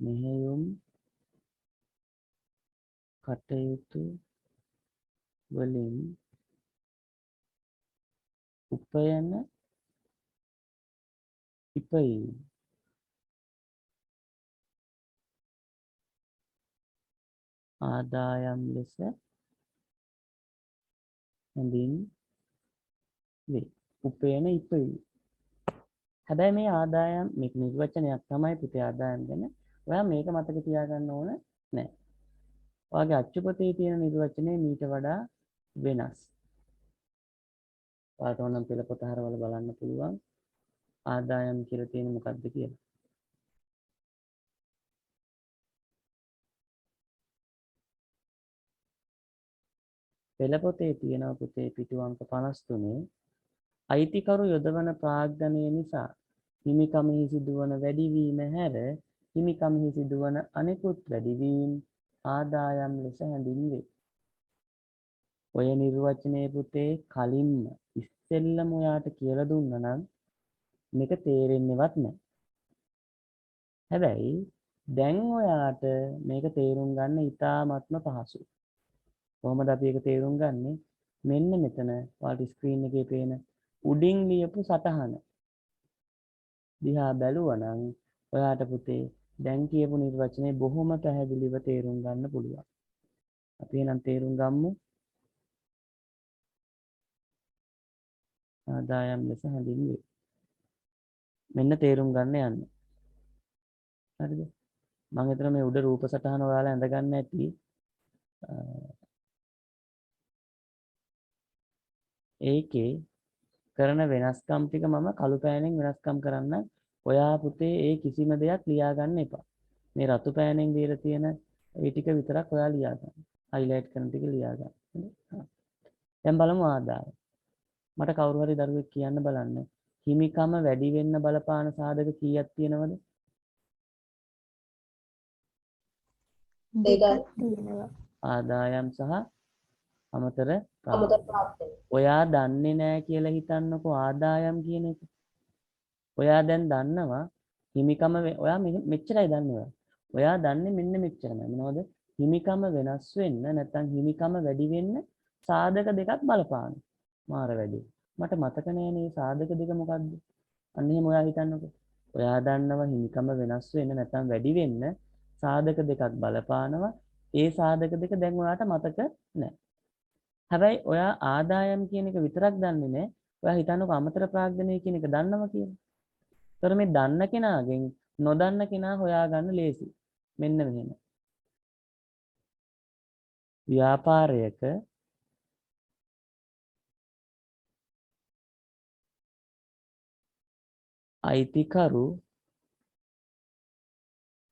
මෙහෙයුම් කටයුතු වලින් උපයන ඉපයීම් ආදායම් ලෙස හැඳින්වේ. උපයන ඉපයීම්. හැබැයි මේ ආදායම් මේක නිර්වචනයක් තමයි පුතේ ආදායම් ගැන. ඔයා මේක මතක තියාගන්න ඕන නෑ. ඔයාගේ අච්චුපතේ තියෙන නිර්වචනය මීට වඩා වෙනස්. ඔයාලට ඕනම් පෙළපොත හරවල බලන්න පුළුවන් ආදායම් කියලා තියෙන මොකක්ද කියලා. පෙළපොතේ තියෙනවා පුතේ පිටු අංක 53 අයිතිකරු යොදවන ප්‍රාග්ධනය නිසා හිමිකමෙහි සිදුවන වැඩිවීම හැර හිමිකමෙහි සිදුවන අනෙකුත් වැඩිවීම් ආදායම් ලෙස හැඳින්වේ. ඔය නිර්වචනයේ පුතේ කලින්ම ඉස්සෙල්ලම ඔයාට කියලා දුන්නා නම් මේක තේරෙන්නේවත් නැහැ. හැබැයි දැන් ඔයාට මේක තේරුම් ගන්න ඉතාමත්ම පහසුයි. කොහොමද අපි ඒක තේරුම් ගන්නෙ? මෙන්න මෙතන ඔයාලට ස්ක්‍රීන් එකේ පේන උඩින් ලියපු සටහන දිහා බැලුවනම් ඔයාට පුතේ දැන් කියපු නිර්වචනය බොහොම පැහැදිලිව තේරුම් ගන්න පුළුවන්. අපි එහෙනම් තේරුම් ගමු. ආදායම් ලෙස හැඳින්වේ. මෙන්න තේරුම් ගන්න යන්න. හරිද? මම හිතන මේ උඩ රූප සටහන ඔයාලා ඇඳ ගන්න ඇති. ඒකේ කරන වෙනස්කම් ටික මම කළු පෑනෙන් වෙනස්කම් කරන්න. ඔයා පුතේ ඒ කිසිම දෙයක් ලියා ගන්න එපා. මේ රතු පෑනෙන් දීලා තියෙන ඒ ටික විතරක් ඔයා ලියා ගන්න. highlight කරන ටික ලියා ගන්න. දැන් බලමු ආදායම. මට කවුරු හරි දරුවෙක් කියන්න බලන්න. හිමිකම වැඩි වෙන්න බලපාන සාධක කීයක් තියෙනවද?
දෙකක් තියෙනවා.
ආදායම් සහ අමතර ප්‍රාප්තිය. ඔයා දන්නේ නැහැ කියලා හිතන්නකෝ ආදායම් කියන එක. ඔයා දැන් දන්නවා හිමිකම ඔයා මෙච්චරයි දන්නේ. ඔයා දන්නේ මෙන්න මෙච්චරමයි. මොනවද? හිමිකම වෙනස් වෙන්න නැත්නම් හිමිකම වැඩි වෙන්න සාධක දෙකක් බලපාන. මාර වැඩි. මට මතක නෑනේ මේ සාධක දෙක මොකක්ද? අන්න එහෙම ඔයා හිතන්නකෝ. ඔයා දන්නවා හිමිකම වෙනස් වෙන්න නැත්නම් වැඩි වෙන්න සාධක දෙකක් බලපානවා. ඒ සාධක දෙක දැන් ඔයාට මතක නෑ. හැබැයි ඔයා ආදායම් කියන එක විතරක් දන්නේ නෑ. ඔයා හිතන්නකෝ අමතර ප්‍රාග්ධනය කියන එක දන්නවා කියලා. ඒතර මේ දන්න කෙනාගෙන් නොදන්න කෙනා හොයාගන්න ලේසි. මෙන්න මෙහෙම. ව්‍යාපාරයක අයිතිකරු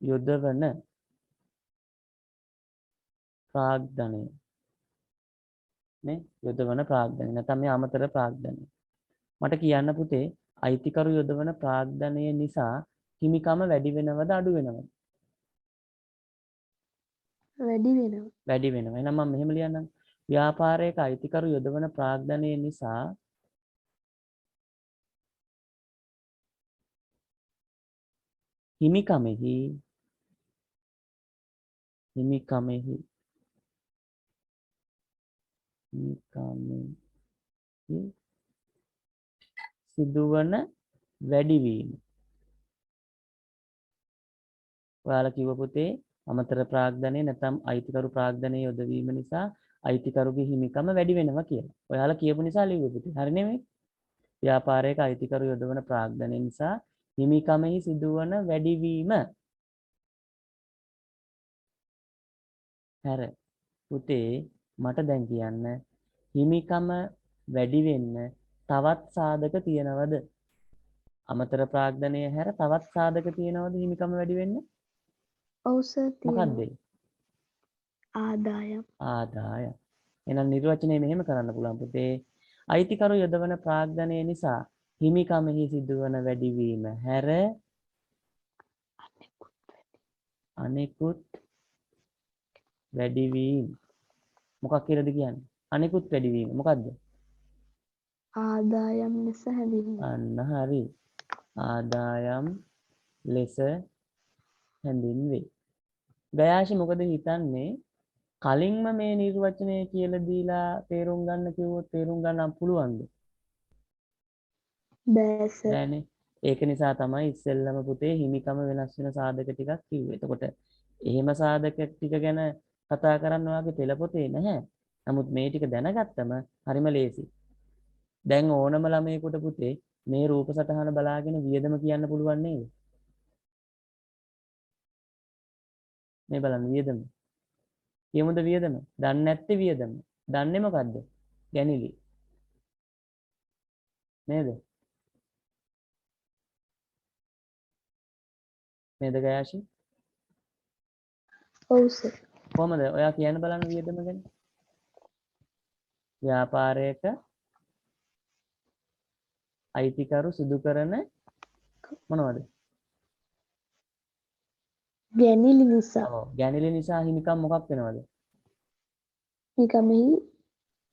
යොදවන ප්‍රාග්ධනය නේ යොදවන ප්‍රාග්ධනය නැත්නම් මේ අමතර ප්‍රාග්ධනය. මට කියන්න පුතේ අයිතිකරු යොදවන ප්‍රාග්ධනය නිසා හිමිකම වැඩි වෙනවද අඩු වෙනවද?
වැඩි වෙනවා.
වැඩි වෙනවා. එහෙනම් මම මෙහෙම ලියන්නම්. ව්‍යාපාරයක අයිතිකරු යොදවන ප්‍රාග්ධනය නිසා හිමිකමෙහි සිදුවන වැඩිවීම. ඔයාලා කිව්ව පුතේ අමතර ප්‍රාග්ධනය නැත්නම් අයිතිකරු ප්‍රාග්ධනය යොදවීම නිසා අයිතිකරුගේ හිමිකම වැඩි වෙනවා කියලා. ඔයාලා කියපු නිසා ලිව්ව පුතේ. හරි නෙමෙයි? ව්‍යාපාරයක අයිතිකරු යොදවන ප්‍රාග්ධනය නිසා හිමිකමෙහි සිදුවන වැඩිවීම. හැර පුතේ මට දැන් කියන්න හිමිකම වැඩි වෙන්න තවත් සාධක තියනවද? අමතර ප්‍රාග්ධනය හැර තවත් සාධක තියනවද හිමිකම වැඩි වෙන්න?
ඔව් සර්
මොකක්ද
තියෙනවා.
ඒ?
ආදායම්.
ආදායම්. එහෙනම් නිර්වචනය මෙහෙම කරන්න පුළුවන් පුතේ. අයිතිකරු යොදවන ප්‍රාග්ධනය නිසා හිමිකමෙහි සිදුවන වැඩිවීම හැර අනෙකුත් වැඩිවීම. මොකක් කියලාද කියන්නේ? අනෙකුත් වැඩිවීම. මොකද්ද?
ආදායම් ලෙස හැඳින්වේ.
අන්න හරි. ආදායම් ලෙස හැඳින්වේ. ගයාෂි මොකද හිතන්නේ? කලින්ම මේ නිර්වචනය කියලා දීලා තේරුම් ගන්න කිව්වොත් තේරුම් ගන්න පුළුවන්ද?
බෑ සර්.
බෑනේ. ඒක නිසා තමයි ඉස්සෙල්ලම පුතේ හිමිකම වෙනස් වෙන සාධක ටිකක් කිව්වේ. එතකොට එහෙම සාධක ටික ගැන කතා කරන්න ඔයාගේ පෙළ පොතේ නැහැ. නමුත් මේ ටික දැනගත්තම හරිම ලේසි. දැන් ඕනම ළමයෙකුට පුතේ මේ රූප සටහන බලාගෙන වියදම කියන්න පුළුවන් නේද? මේ බලන්න වියදම. කියමුද වියදම? දන්නේ නැත්තේ වියදම. දන්නේ මොකද්ද? ගැනිලි. නේද? නේද ගයාෂි?
ඔව් සර්.
කොහමද? ඔයා කියන්න බලන්න වියදම ගැන. ව්‍යාපාරයක අයිතිකරු සිදු කරන මොනවද?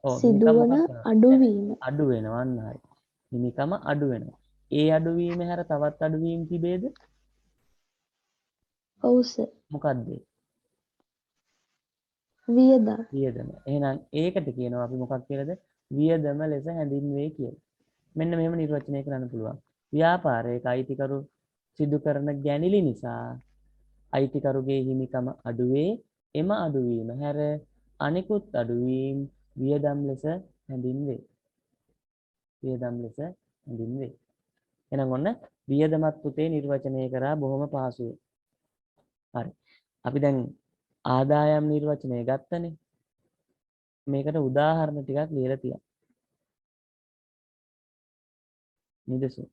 ඔව් හිමිකම්
සිදුවන
මොකක් කරනවද?
අඩුවීම.
අඩු වෙනවා අන්න හරි. හිමිකම අඩු වෙනවා. ඒ අඩුවීම හැර තවත් අඩුවීම් තිබේද?
ඔව් සර්.
මොකක්ද ඒ?
වියදම්.
වියදම. එහෙනම් ඒකට කියනවා අපි මොකක් කියලාද? වියදම ලෙස හැඳින්වේ කියලා. මෙන්න මෙහෙම නිර්වචනය කරන්න පුළුවන්. ව්‍යාපාරයක අයිතිකරු සිදු කරන ගැනිලි නිසා අයිතිකරුගේ හිමිකම අඩුවේ. එම අඩුවීම හැර අනෙකුත් අඩුවීම් වියදම් ලෙස හැඳින්වේ. වියදම් ලෙස හැඳින්වේ. එහෙනම් ඔන්න වියදමත් පුතේ නිර්වචනය කරා බොහොම පහසුවෙන්. හරි. අපි දැන් ආදායම් නිර්වචනය ගත්තනේ. මේකට උදාහරණ ටිකක් ලියලා තියන්න. නිදසුන්.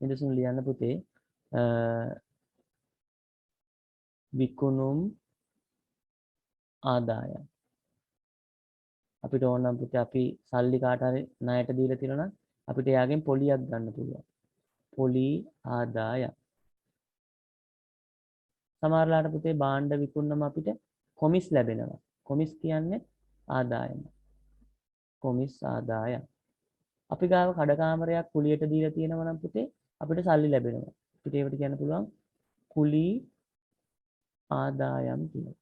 නිදසුන් ලියන්න පුතේ. විකුණුම් ආදායම්. අපිට ඕන නම් පුතේ අපි සල්ලි කාට හරි ණයට දීලා තියෙනවා නම් අපිට එයාගෙන් පොලියක් ගන්න පුළුවන්. පොලි ආදායම්. සමහරලාට පුතේ භාණ්ඩ විකුණනම අපිට කොමිස් ලැබෙනවා. කොමිස් කියන්නේ ආදායම. කොමිස් ආදායම්. අපි ගාව කඩකාමරයක් කුලියට දීලා තියෙනවා නම් පුතේ අපිට සල්ලි ලැබෙනවා. අපිට ඒවට කියන්න පුළුවන් කුලී ආදායම් කියලා.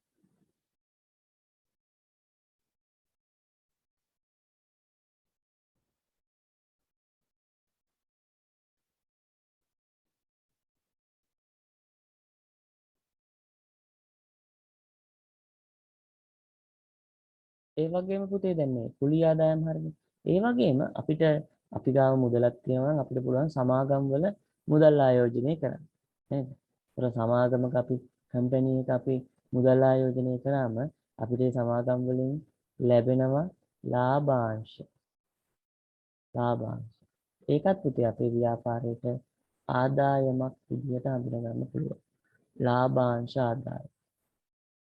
ඒ වගේම පුතේ දැන් මේ කුලී ආදායම් හරිනේ. ඒ වගේම අපිට අපි ගාව මුදලක් තියෙනවා නම් අපිට පුළුවන් සමාගම් වල මුදල් ආයෝජනය කරන්න. නේද? ඒතර සමාගමක අපි කම්පැනි එක අපි මුදල් ආයෝජනය කරාම අපිට ඒ සමාගම් වලින් ලැබෙනවා ලාභාංශ. ලාභාංශ. ඒකත් පුතේ අපේ ව්‍යාපාරයට ආදායමක් විදිහට හඳුනා ගන්න පුළුවන්. ලාභාංශ ආදායම.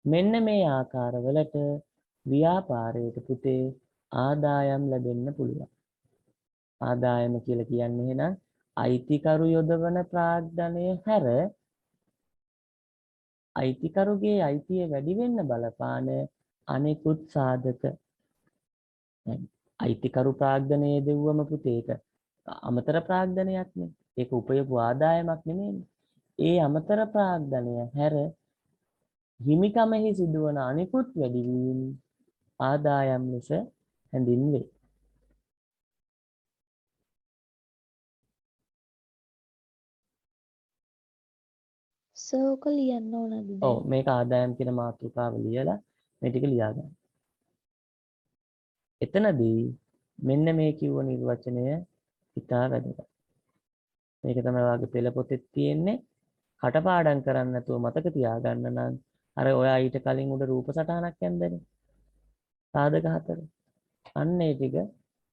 මෙන්න මේ ආකාරවලට ව්‍යාපාරයට පුතේ ආදායම් ලැබෙන්න පුළුවන්. ආදායම කියලා කියන්නේ එහෙනම් අයිතිකරු යොදවන ප්‍රාග්ධනය හැර අයිතිකරුගේ අයිතිය වැඩි වෙන්න බලපාන අනෙකුත් සාධක. අයිතිකරු ප්‍රාග්ධනයේ දෙව්වම පුතේ ඒක අමතර ප්‍රාග්ධනයක් නේ. ඒක උපයපු ආදායමක් නෙමෙයි. ඒ අමතර ප්‍රාග්ධනය හැර හිමිකමෙහි සිදුවන අනිකුත් වැඩිවීම් ආදායම් ලෙස හැඳින්වේ.
සර් ඔක ලියන්න ඕනද
ඔව්
දැන්?
මේක ආදායම් කියන මාතෘකාව ලියලා මේ ටික ලියා ගන්න. එතනදී මෙන්න මේ කිව්ව නිර්වචනය ඉතා වැදගත්. මේක තමයි වාගේ පෙළ පොතේ තියෙන්නේ. කටපාඩම් කරන්න නැතුව මතක තියාගන්න නම් අර ඔයා ඊට කලින් උඩ රූප සටහනක් ඇන්දනේ. සාධක 4. අන්න ඒ ටික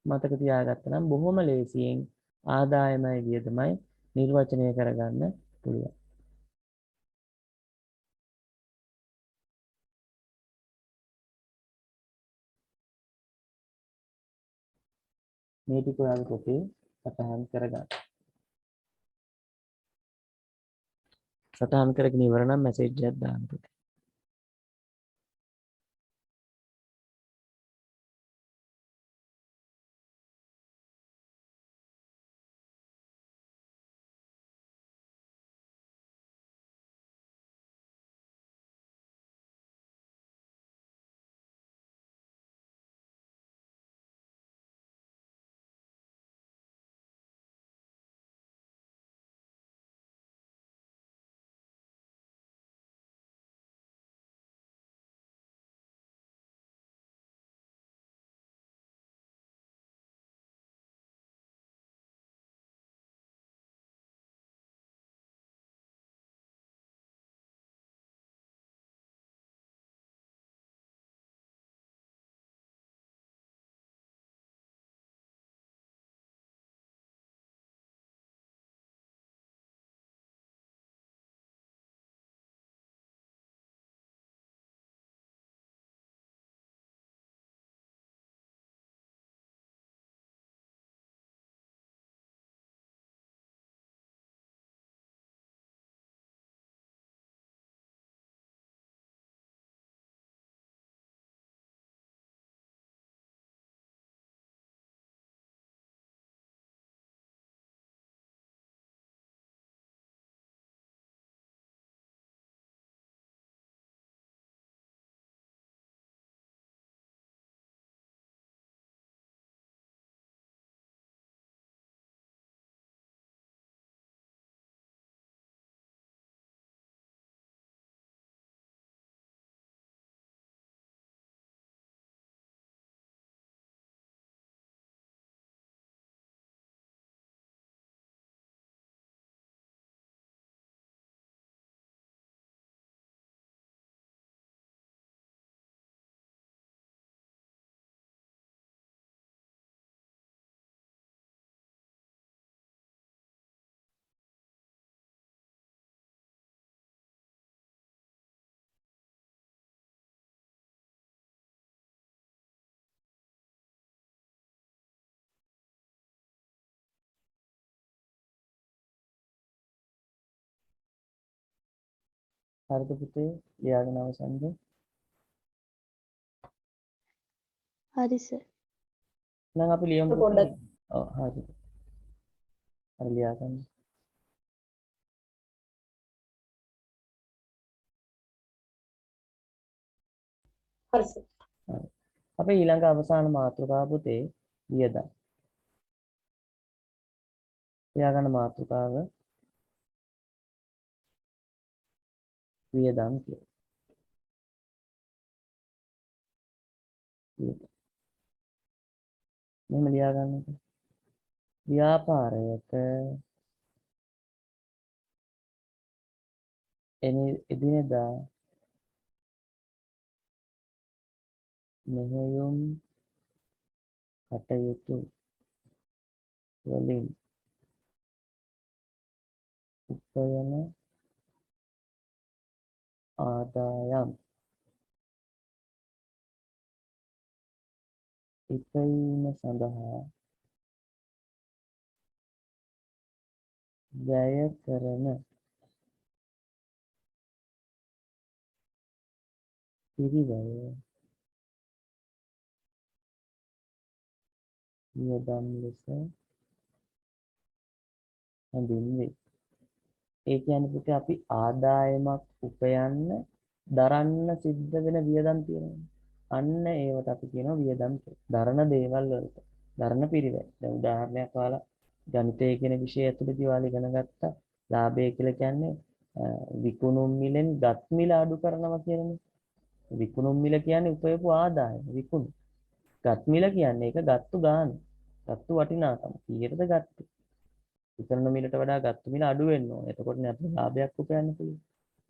මතක තියාගත්තා නම් බොහොම ලේසියෙන් ආදායමයි වියදමයි නිර්වචනය කරගන්න පුළුවන්. මේ ටික ඔයාලා පොතේ සටහන් කරගන්න. සටහන් කරගෙන ඉවර නම් මැසේජ් එකක් දාන්න පුතේ. හරිද පුතේ? ලියාගෙන අවසන්ද?
හරි සර්.
එහෙනම් අපි ලියමු පුතේ. ඔව් හරි. හරි ලියාගන්න.
හරි සර්.
හරි. අපේ ඊළඟ අවසාන මාතෘකාව පුතේ වියදම්. ලියාගන්න මාතෘකාව වියදම් කියලා. වියදම්. මෙහෙම ලියාගන්නකො. ව්‍යාපාරයක එදිනෙදා මෙහෙයුම් කටයුතු වලින් උපයන ආදායම් ඉපයීම සඳහා වැය කරන පිරිවැය වියදම් ලෙස හඳුන්වේ. ඒ කියන්නේ පුතේ අපි ආදායමක් උපයන්න දරන්න සිද්ධ වෙන වියදම් තියෙනවා. අන්න ඒවට අපි කියනවා වියදම් කියලා. දරන දේවල් වලට. දරන පිරිවැය. දැන් උදාහරණයක් ඔයාලා ගණිතය කියන විෂය ඇතුළතදී ඔයාලා ඉගෙන ගත්තා. ලාභය කියලා කියන්නේ විකුණුම් මිලෙන් ගත් මිල අඩු කරනවා කියලානේ. විකුණුම් මිල කියන්නේ උපයපු ආදායම විකුණු. ගත් මිල කියන්නේ ඒක ගත්තු ගාන. ගත්තු වටිනාකම. කීයටද ගත්තේ? විකුණන මිලට වඩා ගත්තු මිල අඩු වෙන්න ඕනේ. එතකොටනේ අපිට ලාභයක් උපයන්න පුළුවන්.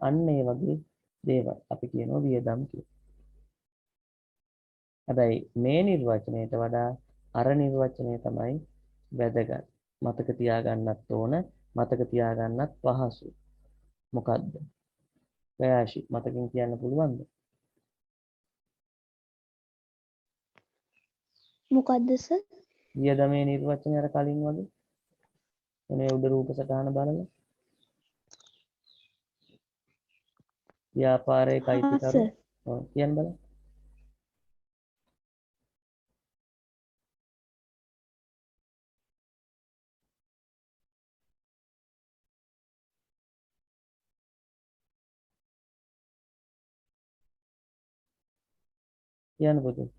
අන්න ඒ වගේ දේවල් අපි කියනවා වියදම් කියලා. හැබැයි මේ නිර්වචනයට වඩා අර නිර්වචනය තමයි වැදගත්. මතක තියාගන්නත් ඕන. මතක තියාගන්නත් පහසු. මොකද්ද? ප්‍රයාශි මතකින් කියන්න පුළුවන්ද?
මොකද්ද සර්?
වියදමේ නිර්වචනය අර කලින් වගේ. එනේ උඩ රූප සටහන බලලා. ව්‍යාපාරයේ
හා
කයිතිකරු.
සර්.
ඔව් කියන්න බලන්න. කියන්න පුතේ.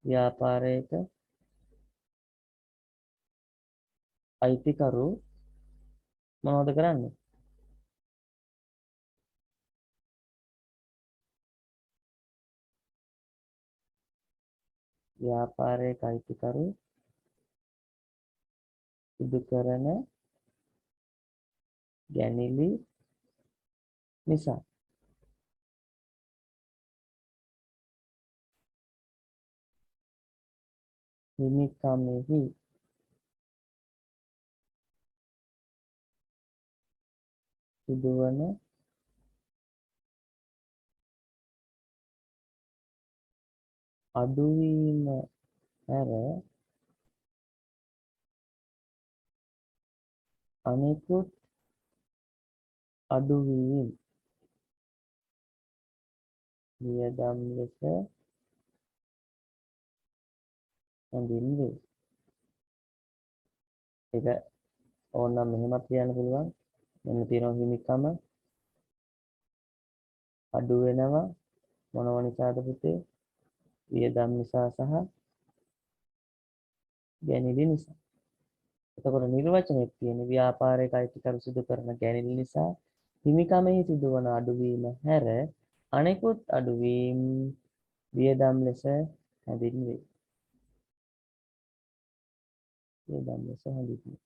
ව්‍යාපාරයක අයිතිකරු මොනවද කරන්නේ? ව්‍යාපාරයක අයිතිකරු සිදු කරන ගැනිලි නිසා හිමිකමෙහි සිදුවන අඩුවීම හැර අනෙකුත් අඩුවීම් වියදම් ලෙස හඳුන්වේ. ඒක ඕනනම් මෙහෙමත් කියන්න පුළුවන්. මෙන්න තියෙනවා හිමිකම අඩු වෙනවා මොනව නිසාද පුතේ? වියදම් නිසා සහ ගැනිලි නිසා. එතකොට නිර්වචනයේ තියෙන ව්‍යාපාරයක අයිතිකරු සිදු කරන ගැනිලි නිසා හිමිකමෙහි සිදුවන අඩුවීම හැර අනෙකුත් අඩුවීම් වියදම් ලෙස හැඳින්වේ. වියදම් ලෙස හැඳින්වේ.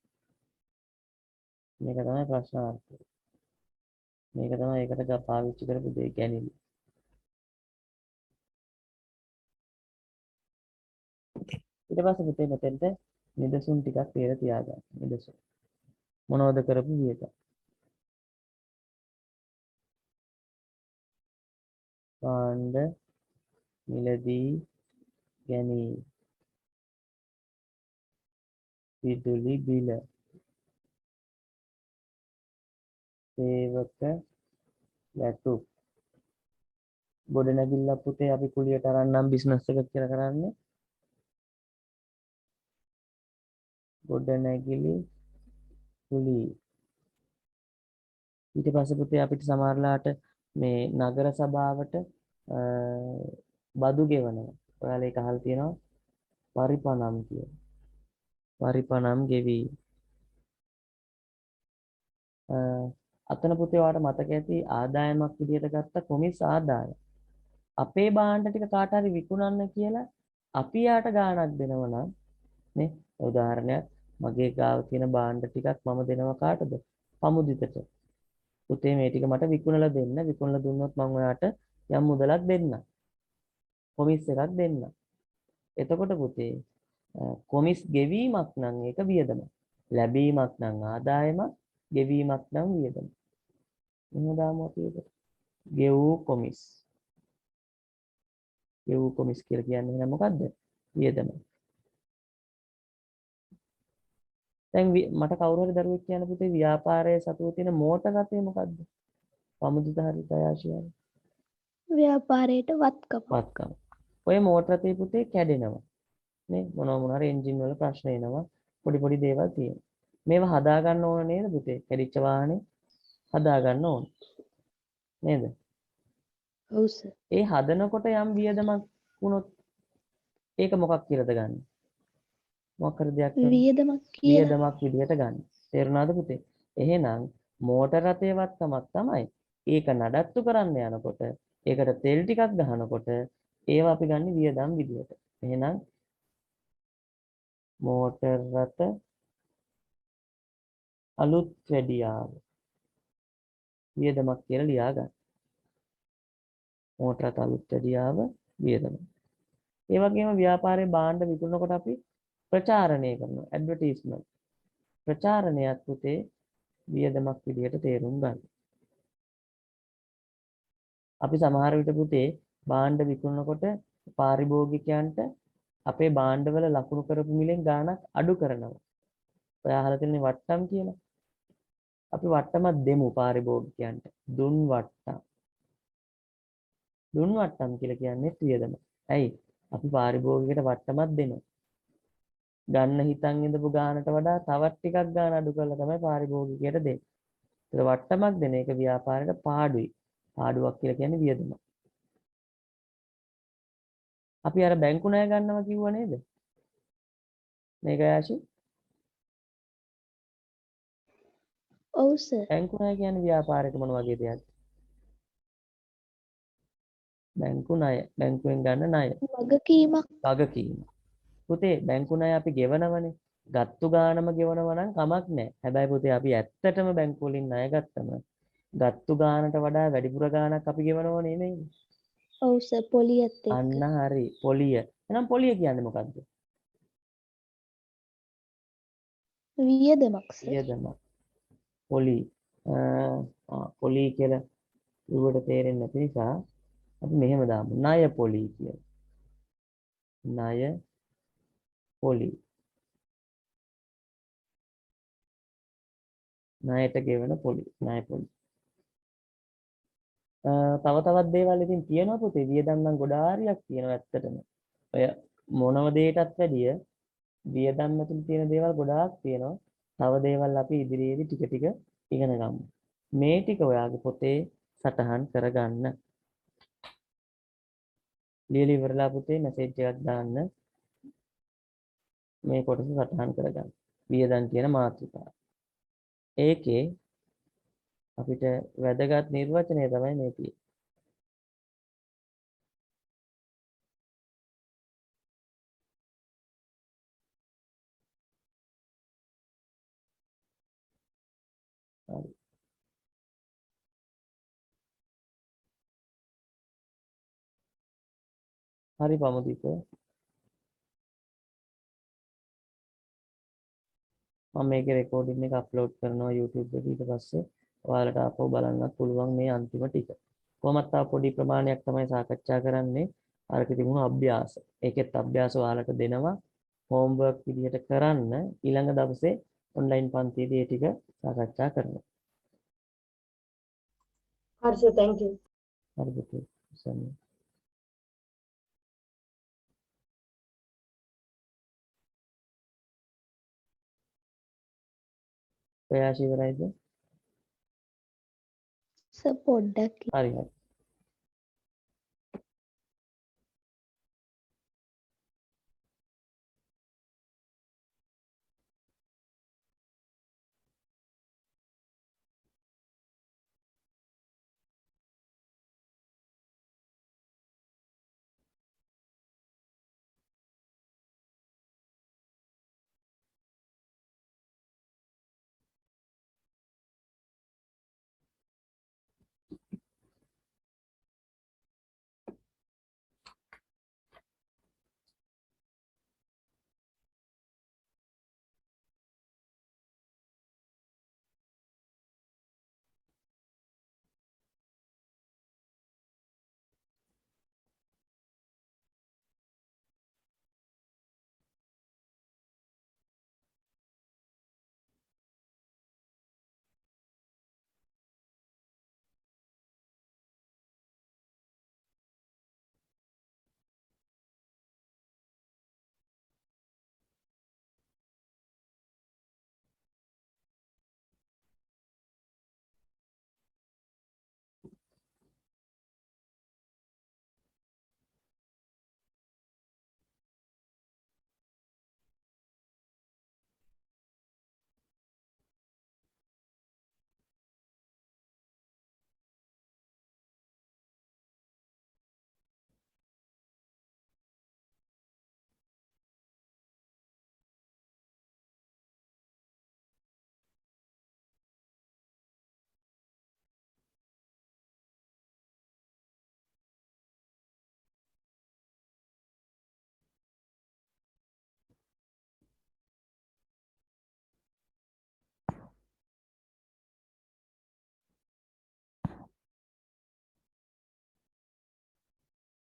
මේක තමයි ප්‍රශ්නාර්ථය. මේක තමයි ඒකට පාවිච්චි කරපු දේ ගැනිලි. ඊට පස්සේ පුතේ මෙතෙන්ට නිදසුන් ටිකක් කියලා තියාගන්න. නිදසුන්. මොනවද කරපු වියදම්? කාණ්ඩ මිලදී ගැනීම. විදුලි බිල. සේවක වැටුප්. ගොඩනැගිල්ල පුතේ අපි කුලියට අරන් නම් බිස්නස් එකක් කියලා කරන්නේ. ගොඩනැගිලි කුලී. ඊට පස්සේ පුතේ අපිට සමහරලාට මේ නගර සභාවට බදු ගෙවනවා. ඔයාලා ඒක අහලා තියෙනවා පරිපණම් කියලා. පරිපණම් ගෙවි. අතන පුතේ ඔයාලට මතක ඇති ආදායමක් විදිහට ගත්ත කොමිස් ආදායම. අපේ භාණ්ඩ ටික කාට හරි විකුණන්න කියලා අපි යාට ගාණක් දෙනවා නම් නේ උදාහරණයක් මගේ ගාව තියෙන භාණ්ඩ ටිකක් මම දෙනවා කාටද? පමුදිතට. පුතේ මේ ටික මට විකුණලා දෙන්න. විකුණලා දුන්නොත් මම ඔයාට යම් මුදලක් දෙන්නම්. කොමිස් එකක් දෙන්නම්. එතකොට පුතේ කොමිස් ගෙවීමක් නම් ඒක වියදම. ලැබීමක් නම් ආදායමක්, ගෙවීමක් නම් වියදම. එහෙම දාමු අපි ඒකට. ගෙවූ කොමිස්. ගෙවූ කොමිස් කියලා කියන්නේ එහෙනම් මොකද්ද? වියදම. දැන් මට කවුරු හරි දරුවෙක් කියන්න පුතේ ව්‍යාපාරයේ සතුව තියෙන මෝටර රථය මොකද්ද? පමුදිත හරි ප්‍රයාශයයි.
ව්‍යාපාරයට වත්කම.
වත්කම. ඔය මෝටර රථේ පුතේ කැඩෙනවා. නේ මොනවා හරි එන්ජින් වල ප්‍රශ්න එනවා. පොඩි පොඩි දේවල් තියෙනවා. මේවා හදා ගන්න ඕන නේද පුතේ? කැඩිච්ච වාහනේ හදා ගන්න ඕන. නේද?
ඔව් සර්.
ඒ හදනකොට යම් වියදමක් වුණොත් ඒක මොකක් කියලාද ගන්න? මොකක් හරි දෙයක්
වියදමක් කියලා.
වියදමක් විදිහට ගන්න. තේරුණාද පුතේ? එහෙනම් මෝටර රථයේ වත්කමක් තමයි. ඒක නඩත්තු කරන්න යනකොට ඒකට තෙල් ටිකක් ගහනකොට ඒවා අපි ගන්න වියදම් විදිහට. එහෙනම් මෝටර රථ අලුත් වැඩියාව වියදමක් කියලා ලියා ගන්න. මෝටර රථ අලුත් වැඩියාව වියදම. ඒ වගේම ව්‍යාපාරයේ භාණ්ඩ විකුණනකොට අපි ප්‍රචාරණය කරනවා. ඇඩ්වර්ටයිස්මන්ට්. ප්‍රචාරණයක් පුතේ වියදමක් විදිහට තේරුම් ගන්න. අපි සමහර විට පුතේ භාණ්ඩ විකුණනකොට පාරිභෝගිකයන්ට අපේ භාණ්ඩවල ලකුණු කරපු මිලෙන් ගාණක් අඩු කරනවා. ඔයා අහලා තියෙන්නේ වට්ටම් කියලා. අපි වට්ටමක් දෙමු පාරිභෝගිකයන්ට. දුන් වට්ටම්. දුන් වට්ටම් කියලා කියන්නේ වියදම. ඇයි? අපි පාරිභෝගිකයට වට්ටමක් දෙනවා. ගන්න හිතන් ඉඳපු ගානට වඩා තවත් ටිකක් ගාන අඩු කරලා තමයි පාරිභෝගිකයට දෙන්නේ. ඒක වට්ටමක් දෙන එක ව්‍යාපාරයට පාඩුයි. පාඩුවක් කියලා කියන්නේ වියදම. අපි අර බැංකු ණය ගන්නවා කිව්වා නේද? මේක ආශි.
ඔව් සර්.
බැංකු ණය කියන්නේ ව්‍යාපාරයට මොන වගේ දෙයක්ද? බැංකු ණය. බැංකුවෙන් ගන්න ණය.
වගකීමක්.
වගකීම. පුතේ බැංකු ණය අපි ගෙවනවනේ. ගත්තු ගානම ගෙවනවා නම් කමක් නැහැ. හැබැයි පුතේ අපි ඇත්තටම බැංකු වලින් ණය ගත්තම ගත්තු ගානට වඩා වැඩිපුර ගානක් අපි ගෙවනව නෙමෙයි.
ඔව් සර්. පොලියත් එක්ක.
අන්න හරි. පොලිය. එහෙනම් පොලිය කියන්නේ මොකද්ද?
වියදමක් සර්.
වියදමක්. පොලි. පොලි කියලා ඌවට තේරෙන්නේ නැති නිසා අපි මෙහෙම දාමු. ණය පොලි කියලා. ණය පොලි. ණයට ගෙවන පොලි. ණය පොලි. තව තවත් දේවල් ඉතින් තියෙනවා පුතේ. වියදම් නම් ගොඩාරියක් තියෙනවා ඇත්තටම. ඔය මොනම දෙයකටත් වැඩිය වියදම් ඇතුළේ තියෙන දේවල් ගොඩාක් තියෙනවා. තව දේවල් අපි ඉදිරියේදී ටික ටික ඉගෙන ගමු. මේ ටික ඔයාගේ පොතේ සටහන් කරගන්න. ලියලා ඉවරලා පුතේ මැසේජ් එකක් දාන්න. මේ කොටස සටහන් කරගන්න. වියදම් කියන මාතෘකාව. ඒකේ අපිට වැදගත් නිර්වචනය තමයි මේ තියෙන්නේ. හරි. හරි පමුදිත. මම මේකේ රෙකෝඩින් එක අප්ලෝඩ් කරනවා YouTube එකට. ඊට පස්සේ ඔයාලට ආපහු බලන්නත් පුළුවන් මේ අන්තිම ටික. කොහොමත් තව පොඩි ප්‍රමාණයක් තමයි සාකච්ඡා කරන්නේ. අරක තිබුණු අභ්‍යාස. ඒකෙත් අභ්‍යාස ඔයාලට දෙනවා. හෝම්වර්ක් විදිහට කරන්න. ඊළඟ දවසේ ඔන්ලයින් පන්තියේදී ඒ ටික සාකච්ඡා කරනවා.
हर्ष थैंक यू।
हर पुते सनी ප්‍රයාශ ඉවරයිද?
සර් පොඩ්ඩක්
හරි හරි.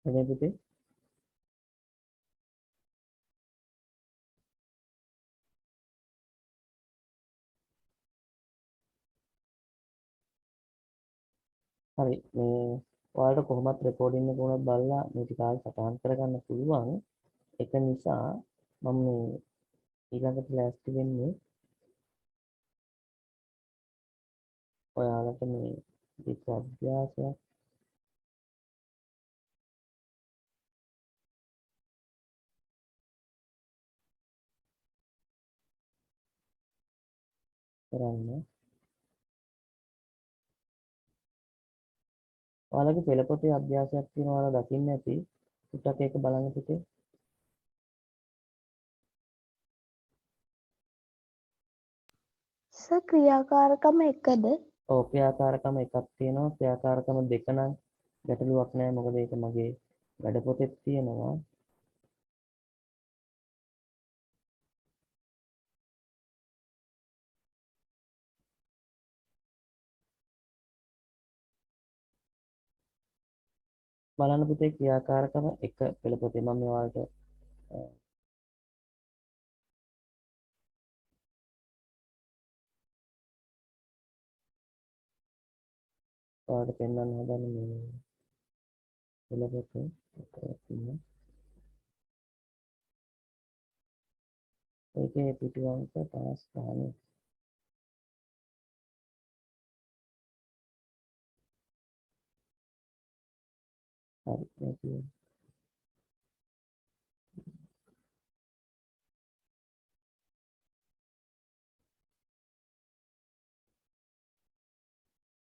හරි පුතේ. හරි මේ ඔයාලට කොහොමත් රෙකෝඩින් එක උනත් බලලා මේ ටික ආයෙ සටහන් කරගන්න පුළුවන්. ඒක නිසා මම මේ ඊළඟට ලෑස්ති වෙන්නේ ඔයාලට මේ විත් අභ්‍යාසයක් කරන්න. ඔයාලගේ පෙළ පොතේ අභ්‍යාසයක් තියෙනවා ඔයාලා දකින්න ඇති. ටිකක් ඒක බලන්න පුතේ.
සර් ක්‍රියාකාරකම එකද?
ඔව් ක්‍රියාකාරකම එකක් තියෙනවා. ක්‍රියාකාරකම දෙක නම් ගැටලුවක් නැහැ. මොකද ඒක මගේ වැඩ පොතේත් තියෙනවා. බලන්න පුතේ ක්‍රියාකාරකම එක පෙළ පොතේ මම ඔයාලට ඔයාලට පෙන්වන්න හදන්නේ මේ පෙළ පොතේ එකක් තියෙනවා. ඒකේ පිටු අංක 55. හරි මේ තියෙන්නේ.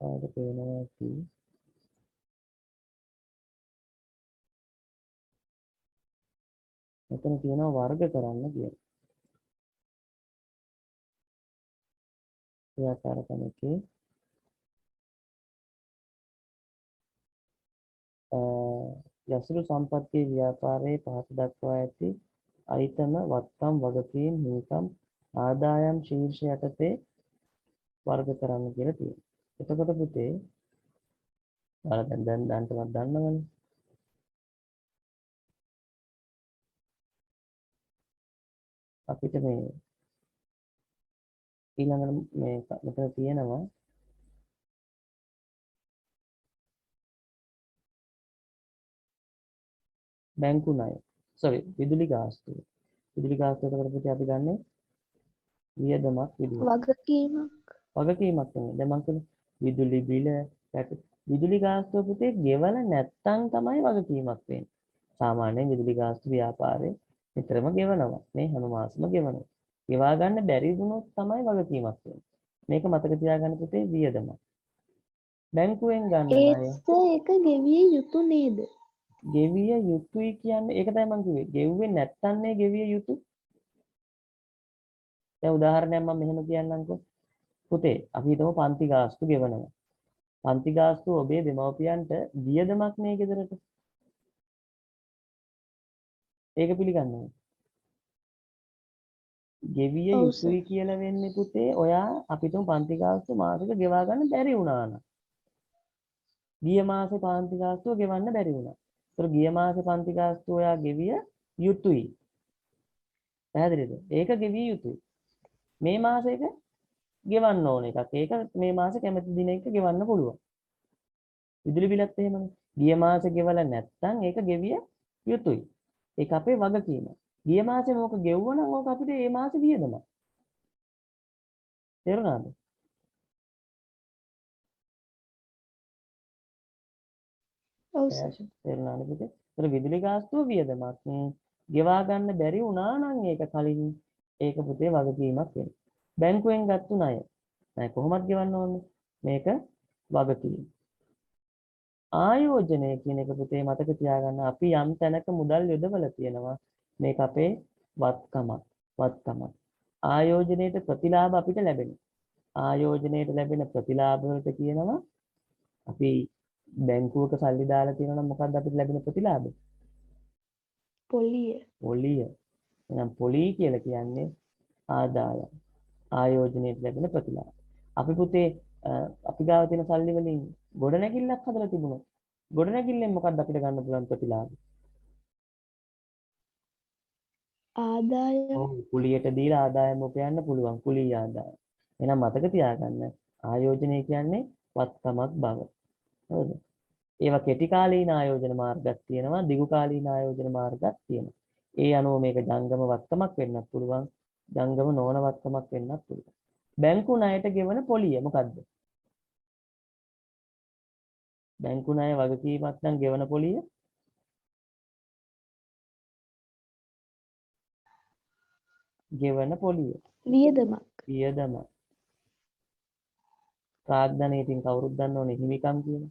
ඔයාලට පේනවා ඇති මෙතන තියෙනවා වර්ග කරන්න කියලා. ක්‍රියාකාරකම එකේ යසුරු සම්පත්තියේ ව්‍යාපාරයේ පහත දක්වා ඇති අයිතම වත්කම් වගකීම් හිමිකම් ආදායම් ශීර්ෂ යටතේ වර්ග කරන්න කියලා තියෙනවා. එතකොට පුතේ ඔයාලා දැන් දැනටමත් දන්නවනේ. අපිට මේ ඊළඟට මේ මෙතන තියෙනවා බැංකු ණය. විදුලි ගාස්තුව. විදුලි ගාස්තුව එතකොට පුතේ අපි ගන්නේ වියදමක් විදිහට.
වගකීමක්.
වගකීමක් නෙමෙයි. දැන් මම කියන්නේ විදුලි බිල, විදුලි ගාස්තුව පුතේ ගෙවල නැත්තම් තමයි වගකීමක් වෙන්නේ. සාමාන්‍යයෙන් විදුලි ගාස්තු ව්‍යාපාරේ නිතරම ගෙවනවා. මේ හැම මාසෙම ගෙවනවා. ගෙවා ගන්න බැරි වුණොත් තමයි වගකීමක් වෙන්නේ. මේක මතක තියාගන්න පුතේ වියදමක්. බැංකුවෙන් ගන්න ණය
ඒක ගෙවිය යුතු නේද?
ගෙවිය යුතුයි කියන්නේ ඒක තමයි මම කිව්වේ. ගෙව්වේ නැත්තම් නේ ගෙවිය යුතු. දැන් උදාහරණයක් මම මෙහෙම කියන්නම්කෝ. පුතේ අපි හිතමු පන්ති ගාස්තු ගෙවනවා. පන්ති ගාස්තු ඔබේ දෙමව්පියන්ට වියදමක් නේ ගෙදරට. ඒක පිළිගන්නවද? ගෙවිය
ඔව් සර්.
යුතුයි කියලා වෙන්නේ පුතේ ඔයා අපිටම පන්ති ගාස්තු මාසෙක ගෙවා ගන්න බැරි වුණා නම්. ගිය මාසේ පන්ති ගාස්තුව ගෙවන්න බැරි වුණා. ඒතර ගිය මාසේ පන්ති ගාස්තුව ඔයා ගෙවිය යුතුයි. පැහැදිලිද? ඒක ගෙවිය යුතුයි. මේ මාසෙක ගෙවන්න ඕන එකක්. ඒක මේ මාසේ කැමති දිනයක ගෙවන්න පුළුවන්. විදුලි බිලත් එහෙමනේ. ගිය මාසේ ගෙවලා නැත්නම් ඒක ගෙවිය යුතුයි. ඒක අපේ වගකීම. ගිය මාසේ මොක ගෙවුවනම් ඕක අපිට මේ මාසේ වියදමක්. තේරුණාද?
ඔව් සර්.
තේරුණාද පුතේ? ඒතර විදුලි ගාස්තුව වියදමක්. ගෙවා ගන්න බැරි වුණා නම් ඒක කලින් ඒක පුතේ වගකීමක් වෙනවා. බැංකුවෙන් ගත්තු ණය. ණය කොහොමද ගෙවන්න ඕනේ? මේක වගකීම. ආයෝජනය කියන එක පුතේ මතක තියාගන්න අපි යම් තැනක මුදල් යොදවලා තියෙනවා. මේක අපේ වත්කමක්. ආයෝජනයේට ප්‍රතිලාභ අපිට ලැබෙනවා. ආයෝජනයේට ලැබෙන ප්‍රතිලාභ වලට කියනවා අපි බැංකුවක සල්ලි දාලා තියෙනවා නම් මොකක්ද අපිට ලැබෙන ප්‍රතිලාභය?
පොලිය.
පොලිය. එහෙනම් පොලී කියලා කියන්නේ ආදායම්. ආයෝජනයේට ලැබෙන ප්‍රතිලාභ. අපි පුතේ අපි ගාව තියෙන සල්ලි වලින් ගොඩනැගිල්ලක් හදලා තිබුණා. ගොඩනැගිල්ලෙන් මොකක්ද අපිට ගන්න පුළුවන් ප්‍රතිලාභය?
ආදායම.
ඔව් කුලියට දීලා ආදායම උපයන්න පුළුවන් කුලී ආදායම. එහෙනම් මතක තියාගන්න ආයෝජනය කියන්නේ වත්කමක් බව. හරිද? ඒවා කෙටි කාලීන ආයෝජන මාර්ගයක් තියෙනවා දිගු කාලීන ආයෝජන මාර්ගයක් තියෙනවා. ඒ අනුව මේක ජංගම වත්කමක් වෙන්නත් පුළුවන් ජංගම නොවන වත්කමක් වෙන්නත් පුළුවන්. බැංකු ණයට ගෙවන පොලිය මොකද්ද? බැංකු ණය වගකීමක් නම් ගෙවන පොලිය ගෙවන පොලිය
වියදමක්.
වියදම. ප්‍රාග්ධනයේ ඉතින් කවුරුත් දන්නවනේ හිමිකම් කියන.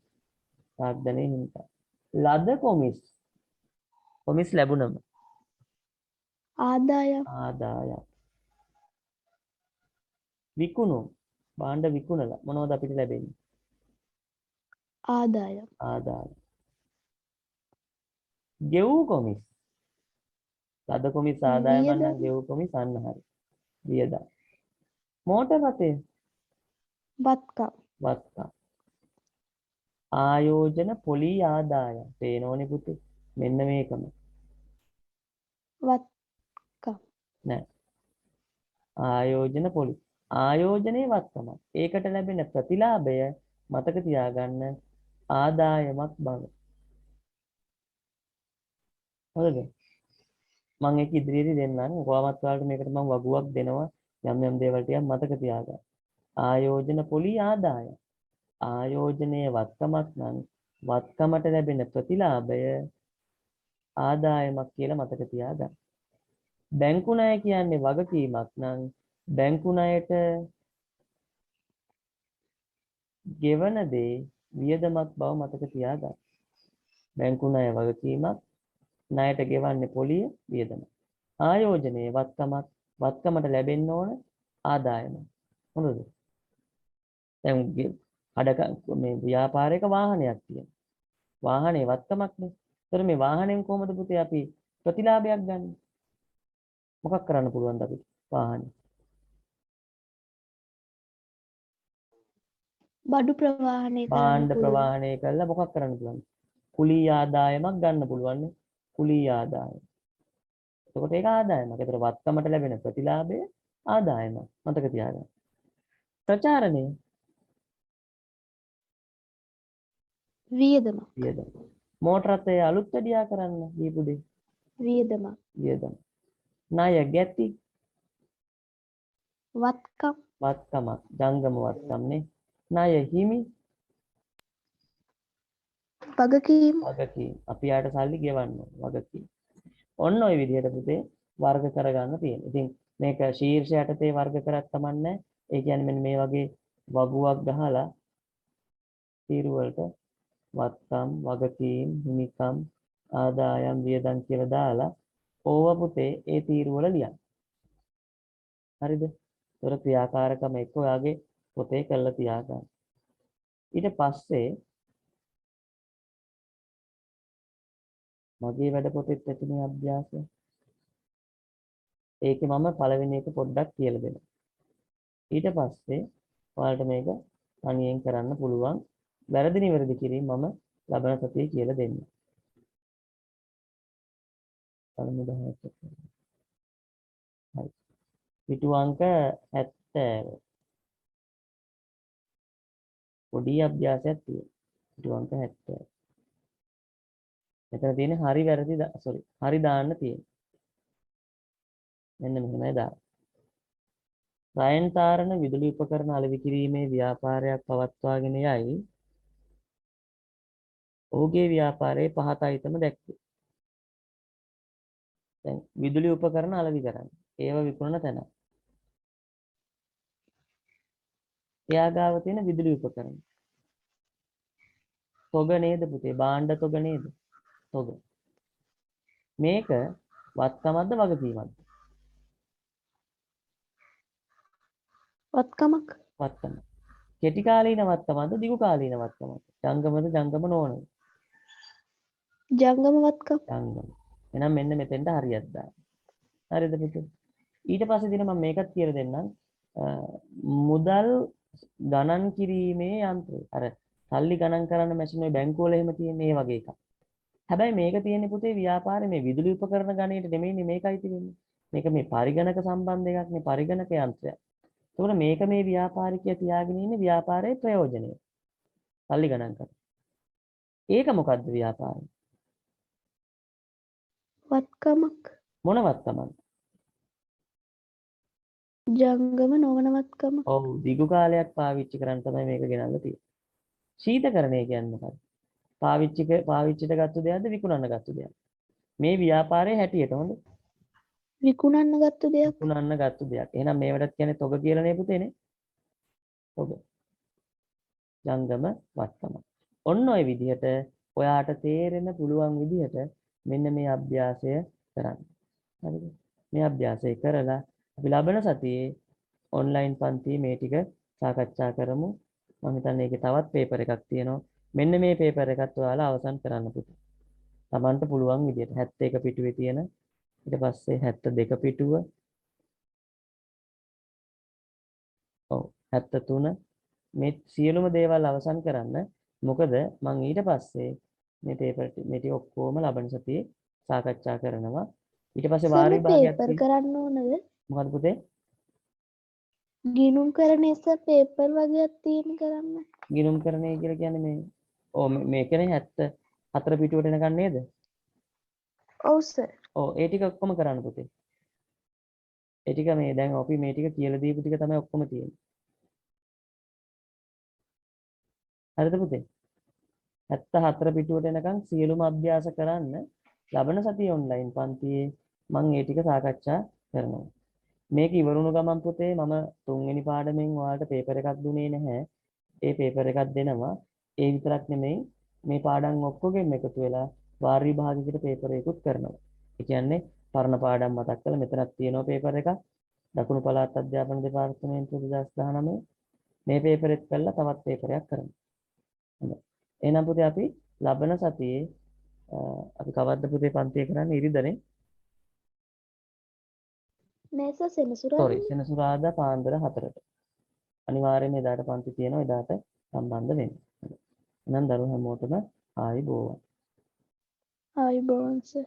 ප්‍රාග්ධනයේ හිමිකම්. ලද කොමිස් ලැබුණම
ආදායම්.
ආදායම්. විකුණුම් භාණ්ඩ විකුණලා මොනවද අපිට ලැබෙන්නේ?
ආදායම්.
ආදායම්. ගෙවූ කොමිස්. ලද කොමිස් ආදායම නම්
වියදම්.
ගෙවූ කොමිස් අන්න හරි. වියදම්. මෝටර රථය
වත්කම්.
වත්කම්. ආයෝජන පොලී ආදායම්. පේනෝනේ පුතේ. මෙන්න මේකම.
වත්කම්.
නෑ. ආයෝජන පොලි. ආයෝජනයේ වත්කම. ඒකට ලැබෙන ප්‍රතිලාභය මතක තියාගන්න ආදායමක් බව. හරිද? මම ඒක ඉදිරියේදී දෙන්නම්. කොහොමත් ඔයාලට මේකට මම වගුවක් දෙනවා. යම් යම් දේවල් ටිකක් මතක තියාගන්න. ආයෝජන පොලි ආදායම්. ආයෝජනයේ වත්කමක් නම් වත්කමට ලැබෙන ප්‍රතිලාභය ආදායමක් කියලා මතක තියාගන්න. බැංකු ණය කියන්නේ වගකීමක් නම් බැංකු ණයට ගෙවන දේ වියදමක් බව මතක තියාගන්න. බැංකු ණය වගකීමක් ණයට ගෙවන්නේ පොලිය වියදම. ආයෝජනයේ වත්කමට ලැබෙන්න ඕන ආදායම. හොඳද? දැන් මේ ව්‍යාපාරයක වාහනයක් තියෙනවා. වාහනේ වත්කමක්නේ. ඒතර මේ වාහනෙන් කොහොමද පුතේ අපි ප්‍රතිලාභයක් ගන්න? මොකක් කරන්න පුළුවන්ද අපිට වාහනේ?
බඩු ප්‍රවාහනය කරන්න
භාණ්ඩ
පුළුවන්.
ප්‍රවාහනය කළා මොකක් කරන්න පුළුවන්ද? කුලී ආදායමක් ගන්න පුළුවන් නේ. කුලී ආදායම. එතකොට ඒක ආදායමක්. ඒතර වත්කමට ලැබෙන ප්‍රතිලාභය ආදායමක්. මතක තියාගන්න. ප්‍රචාරණය
වියදමක්.
වියදම. මෝටරත් ඒ අලුත් වැඩියා කරන්න දීපු දේ
වියදමක්.
වියදම. ණය ගැති
වත්කම්.
වත්කමක් ජංගම වත්කම්නේ. ණය හිමි
වගකීම්.
වගකීම්. අපි යාට සල්ලි ගෙවන්න ඕන වගකීම්. ඔන්න ඔය විදිහට පුතේ වර්ග කරගන්න තියෙනවා. ඉතින් මේක ශීර්ෂ යටතේ වර්ග කරත් කමන්නේ. ඒ කියන්නේ මෙන්න මේ වගේ වගුවක් ගහලා තීරු වලට වත්කම්, වගකීම්, හිමිකම්, ආදායම්, වියදම් කියලා දාලා ඕව පුතේ ඒ තීරු වල ලියන්න. හරිද? ඒතර ක්‍රියාකාරකම එක්ක ඔයාගේ පොතේ කරලා තියාගන්න. ඊට පස්සේ මගේ වැඩ පොතෙත් ඇතිනේ අභ්‍යාසය. ඒකේ මම පළවෙනි එක පොඩ්ඩක් කියලා දෙනවා. ඊට පස්සේ ඔයාලට මේක තනියෙන් කරන්න පුළුවන්. වැරදි නිවැරදි කිරීම මම ලබන සතියේ කියලා දෙන්නම්. පළමු 10ට. හරි. පිටු අංක 70. පොඩි අභ්‍යාසයක් තියෙනවා. පිටු අංක 70. මෙතන තියෙන්නේ හරි වැරදි හරි දාන්න තියෙන්නේ. මෙන්න මෙහෙමයි දාන්න. රයන් තාරණ විදුලි උපකරණ අලෙවි කිරීමේ ව්‍යාපාරයක් පවත්වාගෙන යයි. ඔහුගේ ව්‍යාපාරයේ පහත අයිතම දැක්වේ. දැන් විදුලි උපකරණ අලෙවි කරන්නේ. ඒව විකුණන තැන. එයා ගාව තියෙන විදුලි උපකරණ. තොග නේද පුතේ? භාණ්ඩ තොග නේද? තොග. මේක වත්කමක්ද වගකීමක්ද?
වත්කමක්.
වත්කම. කෙටි කාලීන වත්කමක්ද දිගු කාලීන වත්කමක්ද? ජංගමද ජංගම නොවනද?
ජංගම වත්කම්.
ජංගම. එහෙනම් මෙන්න මෙතෙන්ට හරියක් දාන්න. හරිද පුතේ? ඊට පස්සේ දින මම මේකත් කියලා දෙන්නම්. මුදල් ගණන් කිරීමේ යන්ත්‍රය. අර සල්ලි ගණන් කරන්න මැෂින් ඔය බැංකුවල එහෙම තියෙන මේ වගේ එකක්. හැබැයි මේක තියෙන්නේ පුතේ ව්‍යාපාරේ මේ විදුලි උපකරණ ගණයට නෙමෙයිනේ මේකයි තියෙන්නේ. මේක මේ පරිගණක සම්බන්ධ එකක් නේ පරිගණක යන්ත්‍රයක්. ඒතකොට මේක මේ ව්‍යාපාරිකයා තියාගෙන ඉන්නේ ව්‍යාපාරයේ ප්‍රයෝජනය. සල්ලි ගණන් කරන. ඒක මොකද්ද ව්‍යාපාරය?
වත්කමක්.
මොන වත්කමක්ද?
ජංගම නොවන වත්කම.
ඔව් දිගු කාලයක් පාවිච්චි කරන් තමයි මේක ගෙනල්ලා තියෙන්නේ. ශීතකරණය කියන්නේ මොකක්ද? පාවිච්චිට ගත්ත දෙයක්ද විකුණන්න ගත්ත දෙයක්ද? මේ ව්‍යාපාරයේ හැටියට හොඳ
විකුණන්න ගත්ත දෙයක්.
විකුණන්න ගත්ත දෙයක්. එහෙනම් මේවටත් කියන්නේ තොග කියලා නේ පුතේනේ. තොග. ජංගම වත්කම. ඔන්න ඔය විදිහට ඔයාට තේරෙන්න පුළුවන් විදිහට මෙන්න මේ අභ්‍යාසය කරන්න. හරිද? මේ අභ්‍යාසය කරලා අපි ලබන සතියේ ඔන්ලයින් පන්තියේ මේ ටික සාකච්ඡා කරමු. මම හිතන්නේ ඒකේ තවත් පේපර් එකක් තියෙනවා. මෙන්න මේ පේපර් එකත් ඔයාලා අවසන් කරන්න පුතේ. Tamanට පුළුවන් විදිහට 71 පිටුවේ තියෙන ඊට පස්සේ 72 පිටුව ඔව් 73 මේ සියලුම දේවල් අවසන් කරන්න. මොකද මම ඊට පස්සේ මේ පේපර් මේ ටික ඔක්කොම ලබන සතියේ සාකච්ඡා කරනවා. ඊට පස්සේ වාර විභාගයක්
පේපර් කරන්න ඕනද?
මොකද පුතේ?
ගිනුම් කරන ඉස්සර පේපර් වගේක් තියෙන කරන්න.
ගිණුම් කරන්නේ කියලා කියන්නේ මේ මේකනේ 74 පිටුවට එනකන් නේද?
ඔව් සර්.
ඔව් ඒ ටික ඔක්කොම කරන්න පුතේ. ඒ ටික මේ දැන් අපි මේ ටික කියලා දීපු ටික තමයි ඔක්කොම තියෙන්නේ. හරිද පුතේ? 74 පිටුවට එනකන් සියලුම අභ්‍යාස කරන්න ලබන සතියේ ඔන්ලයින් පන්තියේ මම ඒ ටික සාකච්ඡා කරනවා. මේක ඉවරුණු ගමන් පුතේ මම තුන්වෙනි පාඩමෙන් ඔයාලට පේපර් එකක් දුන්නේ නැහැ. ඒ පේපර් එකක් දෙනවා. ඒ විතරක් නෙමෙයි මේ පාඩම් ඔක්කොගෙම එකතු වෙලා වාර විභාගයකට පේපර් එකකුත් කරනවා. ඒ කියන්නේ පරණ පාඩම් මතක් කරලා මෙතනක් තියෙනවා පේපර් එකක්. දකුණු පළාත් අධ්‍යාපන දෙපාර්තමේන්තුව 2019 මේ පේපර් එක කරලා තවත් පේපර් එකක් කරනවා. හොඳයි. එහෙනම් පුතේ අපි ලබන සතියේ අපි කවද්ද පුතේ පන්තිය කරන්නේ ඉරිදනේ?
නෑ සර් සෙනසුරාදා.
sorry සෙනසුරාදා පාන්දර 4ට. අනිවාර්යයෙන්ම එදාට පන්ති තියෙනවා. එදාට සම්බන්ධ වෙන්න. එහෙනම් දරුවෝ හැමෝටම ආයි බෝවන්.
ආයුබෝවන් සර්.